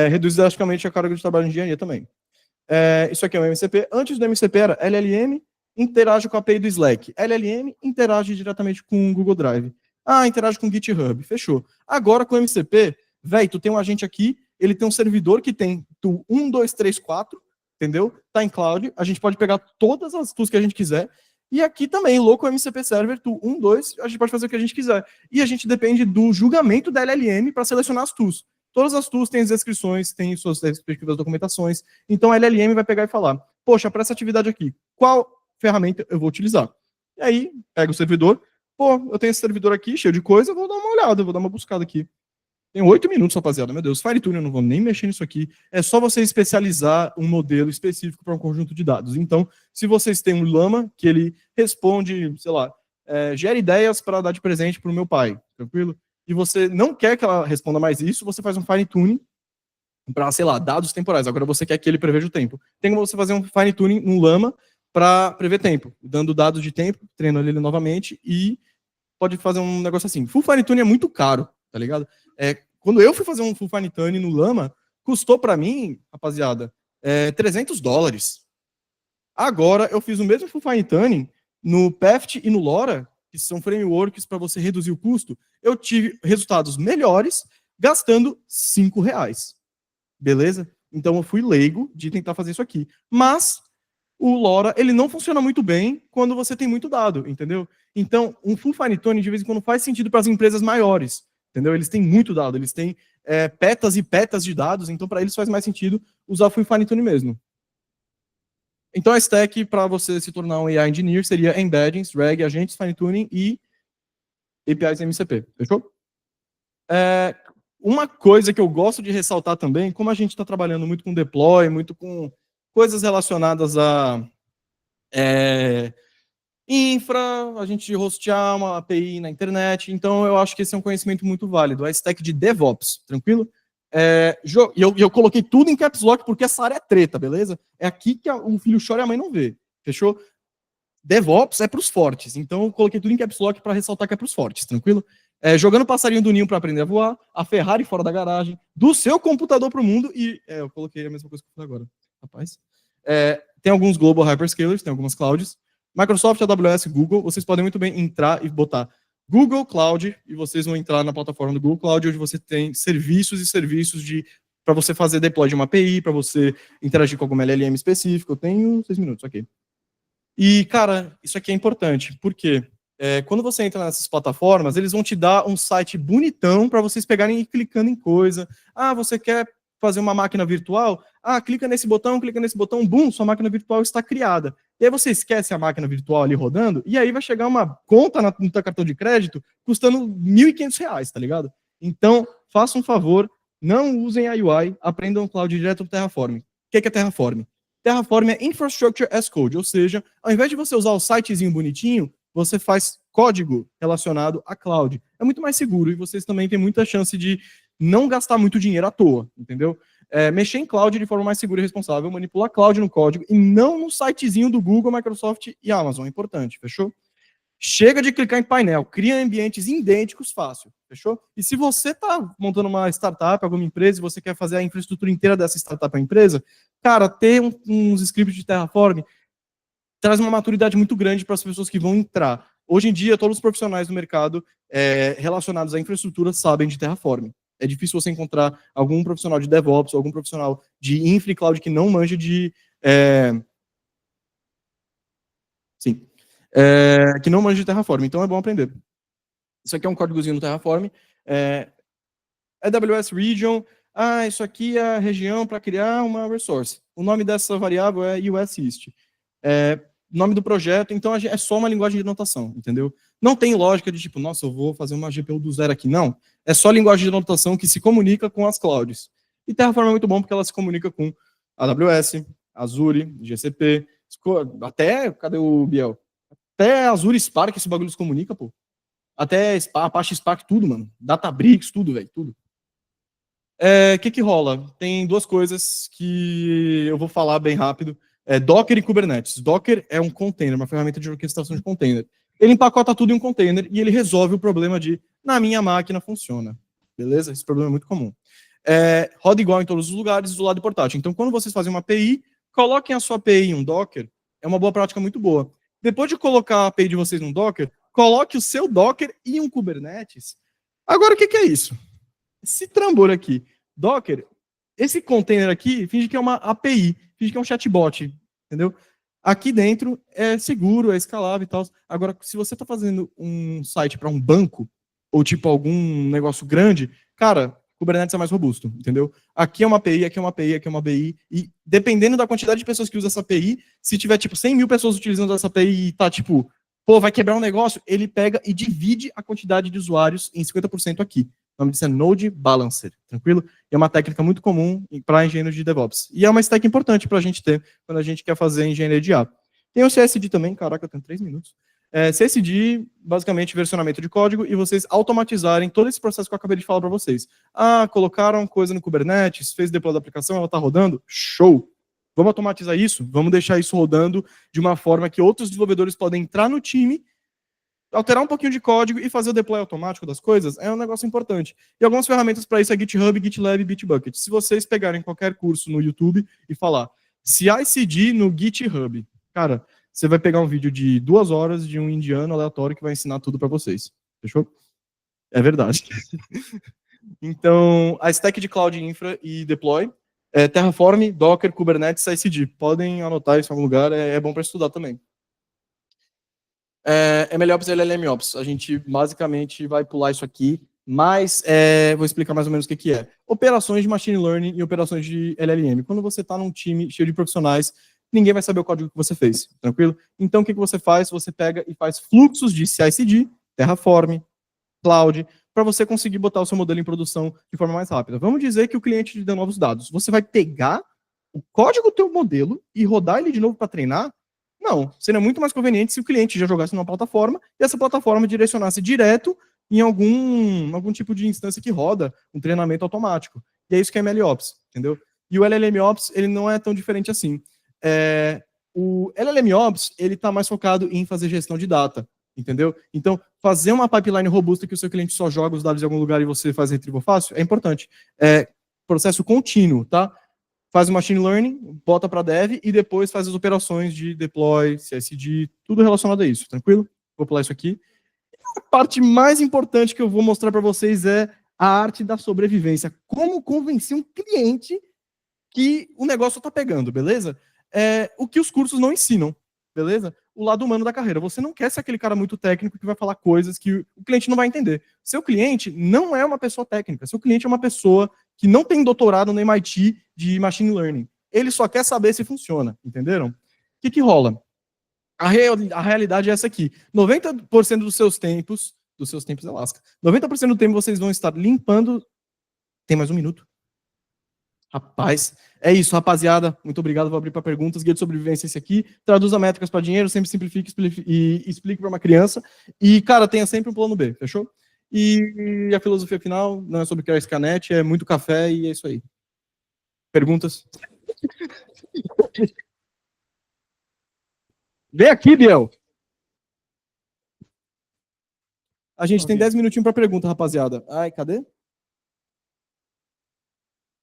Reduz drasticamente a carga de trabalho de engenharia também. Isso aqui é um MCP. Antes do MCP era LLM interage com a API do Slack. LLM interage diretamente com o Google Drive. Interage com o GitHub. Fechou. Agora com o MCP, tu tem um agente aqui, ele tem um servidor que tem tool 1, 2, 3, 4, entendeu? Tá em cloud, a gente pode pegar todas as tools que a gente quiser, e aqui também, local MCP server, tool 1, 2, a gente pode fazer o que a gente quiser. E a gente depende do julgamento da LLM para selecionar as tools. Todas as tools têm as descrições, têm suas respectivas documentações, então a LLM vai pegar e falar, poxa, para essa atividade aqui, qual ferramenta eu vou utilizar? E aí, pega o servidor, eu tenho esse servidor aqui, cheio de coisa, eu vou dar uma olhada, vou dar uma buscada aqui. Tem 8 minutos, rapaziada, meu Deus, FireTune, eu não vou nem mexer nisso aqui, é só você especializar um modelo específico para um conjunto de dados. Então, se vocês têm um Llama, que ele responde, sei lá, gera ideias para dar de presente para o meu pai, tranquilo? E você não quer que ela responda mais isso, você faz um fine-tuning para, sei lá, dados temporais. Agora você quer que ele preveja o tempo. Tem como você fazer um fine-tuning no Llama para prever tempo, dando dados de tempo, treinando ele novamente e pode fazer um negócio assim. Full fine-tuning é muito caro, tá ligado? Quando eu fui fazer um full fine-tuning no Llama, custou para mim, rapaziada, $300. Agora eu fiz o mesmo full fine-tuning no PEFT e no LoRa, que são frameworks para você reduzir o custo. Eu tive resultados melhores gastando R$5. Beleza? Então eu fui leigo de tentar fazer isso aqui. Mas o LoRa, ele não funciona muito bem quando você tem muito dado, entendeu? Então, um full fine-tuning de vez em quando faz sentido para as empresas maiores, entendeu? Eles têm muito dado, eles têm petas e petas de dados, então para eles faz mais sentido usar full fine-tuning mesmo. Então a stack para você se tornar um AI engineer seria embeddings, RAG, agentes, fine-tuning e APIs MCP, fechou? Uma coisa que eu gosto de ressaltar também, como a gente está trabalhando muito com deploy, muito com coisas relacionadas a infra, a gente hostear uma API na internet, então eu acho que esse é um conhecimento muito válido, a stack de DevOps, tranquilo? E eu coloquei tudo em caps lock porque essa área é treta, beleza? É aqui que o filho chora e a mãe não vê, fechou? DevOps é para os fortes, então eu coloquei tudo em caps lock para ressaltar que é para os fortes, tranquilo? Jogando passarinho do ninho para aprender a voar, a Ferrari fora da garagem, do seu computador para o mundo e eu coloquei a mesma coisa que eu falei agora, rapaz. Tem alguns global hyperscalers, tem algumas clouds, Microsoft, AWS, Google, vocês podem muito bem entrar e botar Google Cloud, e vocês vão entrar na plataforma do Google Cloud, onde você tem serviços e serviços para você fazer deploy de uma API, para você interagir com alguma LLM específica. Eu tenho 6 minutos, ok. E, cara, isso aqui é importante, porque quando você entra nessas plataformas, eles vão te dar um site bonitão para vocês pegarem e ir clicando em coisa. Você quer fazer uma máquina virtual? Clica nesse botão, bum, sua máquina virtual está criada. E aí você esquece a máquina virtual ali rodando, e aí vai chegar uma conta no teu cartão de crédito custando R$1.500, tá ligado? Então, faça um favor, não usem a UI, aprendam o cloud direto do Terraform. O que é Terraform? Terraform é Infrastructure as Code, ou seja, ao invés de você usar o sitezinho bonitinho, você faz código relacionado à cloud. É muito mais seguro e vocês também têm muita chance de não gastar muito dinheiro à toa, entendeu? Mexer em cloud de forma mais segura e responsável, manipular cloud no código e não no sitezinho do Google, Microsoft e Amazon. É importante, fechou? Chega de clicar em painel, cria ambientes idênticos fácil, fechou? E se você está montando uma startup, alguma empresa, e você quer fazer a infraestrutura inteira dessa startup para a empresa, cara, ter uns scripts de Terraform traz uma maturidade muito grande para as pessoas que vão entrar. Hoje em dia, todos os profissionais do mercado relacionados à infraestrutura sabem de Terraform. É difícil você encontrar algum profissional de DevOps ou algum profissional de Infra e Cloud que não manja de... Sim. Que não manja de Terraform, então é bom aprender. Isso aqui é um códigozinho no Terraform. AWS Region. Isso aqui é a região para criar uma resource. O nome dessa variável é US East. Nome do projeto, então é só uma linguagem de notação, entendeu? Não tem lógica de tipo, nossa, eu vou fazer uma GPU do zero aqui. Não. É só linguagem de notação que se comunica com as clouds. E Terraform é muito bom porque ela se comunica com AWS, Azure, GCP, até, cadê o Biel? Até Azure Spark, esse bagulho se comunica, pô. Até Apache Spark, tudo, mano. Databricks, tudo, velho, tudo. Que rola? Tem duas coisas que eu vou falar bem rápido. Docker e Kubernetes. Docker é um container, uma ferramenta de orquestração de container. Ele empacota tudo em um container e ele resolve o problema de, na minha máquina funciona. Beleza? Esse problema é muito comum. Roda igual em todos os lugares, do lado portátil. Então, quando vocês fazem uma API, coloquem a sua API em um Docker. É uma boa prática muito boa. Depois de colocar a API de vocês num Docker, coloque o seu Docker em um Kubernetes. Agora, o que é isso? Esse trambolho aqui. Docker, esse container aqui, finge que é uma API, finge que é um chatbot, entendeu? Aqui dentro é seguro, é escalável e tal. Agora, se você está fazendo um site para um banco, ou tipo algum negócio grande, cara, Kubernetes é mais robusto, entendeu? Aqui é uma API, aqui é uma API, aqui é uma API, e dependendo da quantidade de pessoas que usam essa API, se tiver tipo 100 mil pessoas utilizando essa API e tá tipo, pô, vai quebrar um negócio, ele pega e divide a quantidade de usuários em 50% aqui. O nome disso é Node Balancer, tranquilo? E é uma técnica muito comum para engenheiros de DevOps. E é uma stack importante para a gente ter quando a gente quer fazer engenharia de IA. Tem o CSD também, caraca, eu tenho 3 minutos. CSD, basicamente, versionamento de código e vocês automatizarem todo esse processo que eu acabei de falar para vocês. Colocaram coisa no Kubernetes, fez deploy da aplicação, ela está rodando? Show! Vamos automatizar isso? Vamos deixar isso rodando de uma forma que outros desenvolvedores podem entrar no time, alterar um pouquinho de código e fazer o deploy automático das coisas é um negócio importante. E algumas ferramentas para isso é GitHub, GitLab e Bitbucket. Se vocês pegarem qualquer curso no YouTube e falar CI/CD no GitHub, cara, você vai pegar um vídeo de 2 horas de um indiano aleatório que vai ensinar tudo para vocês. Fechou? É verdade. Então, a stack de Cloud Infra e Deploy, Terraform, Docker, Kubernetes, CI/CD. Podem anotar isso em algum lugar, é bom para estudar também. MLOps e LLMOps. A gente basicamente vai pular isso aqui, mas vou explicar mais ou menos o que é. Operações de Machine Learning e operações de LLM. Quando você está num time cheio de profissionais, ninguém vai saber o código que você fez, tranquilo? Então, o que você faz? Você pega e faz fluxos de CI/CD, Terraform, Cloud, para você conseguir botar o seu modelo em produção de forma mais rápida. Vamos dizer que o cliente te dá novos dados. Você vai pegar o código do teu modelo e rodar ele de novo para treinar? Não, seria muito mais conveniente se o cliente já jogasse numa plataforma e essa plataforma direcionasse direto em algum tipo de instância que roda um treinamento automático. E é isso que é MLOps, entendeu? E o LLMOps, ele não é tão diferente assim. O LLMOps, ele está mais focado em fazer gestão de data, entendeu? Então, fazer uma pipeline robusta que o seu cliente só joga os dados em algum lugar e você faz retrieval fácil é importante. Processo contínuo, tá? Faz o machine learning, bota para dev e depois faz as operações de deploy, CI/CD, tudo relacionado a isso, tranquilo? Vou pular isso aqui. A parte mais importante que eu vou mostrar para vocês é a arte da sobrevivência. Como convencer um cliente que o negócio está pegando, beleza? O que os cursos não ensinam, beleza? O lado humano da carreira. Você não quer ser aquele cara muito técnico que vai falar coisas que o cliente não vai entender. Seu cliente não é uma pessoa técnica. Seu cliente é uma pessoa que não tem doutorado no MIT de Machine Learning. Ele só quer saber se funciona, entenderam? O que rola? A realidade é essa aqui. 90% dos seus tempos é lasca. 90% do tempo vocês vão estar limpando... Tem mais um minuto? Rapaz, é isso, rapaziada. Muito obrigado. Vou abrir para perguntas. Guia de sobrevivência esse aqui. Traduza métricas para dinheiro, sempre simplifique e explique para uma criança. E, cara, tenha sempre um plano B, fechou? E a filosofia final não é sobre criar Scanet, é muito café e é isso aí. Perguntas? Vem aqui, Biel. A gente tem 10 minutinhos para pergunta, rapaziada. Ai, cadê?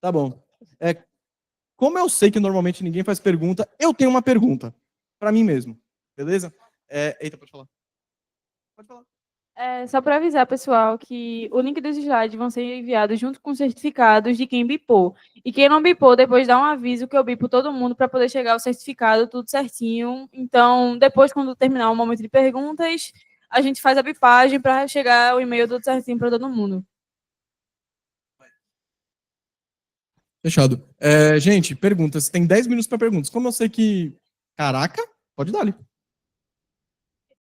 Tá bom. Como eu sei que normalmente ninguém faz pergunta, eu tenho uma pergunta para mim mesmo. Beleza? Eita, pode falar. Pode falar. Só para avisar, pessoal, que o link dos slides vão ser enviados junto com certificados de quem bipou. E quem não bipou, depois dá um aviso que eu bipo todo mundo para poder chegar o certificado tudo certinho. Então, depois, quando terminar o momento de perguntas, a gente faz a bipagem para chegar o e-mail tudo certinho para todo mundo. Fechado. Gente, perguntas. Tem 10 minutos para perguntas. Como eu sei que... Caraca, pode dar ali.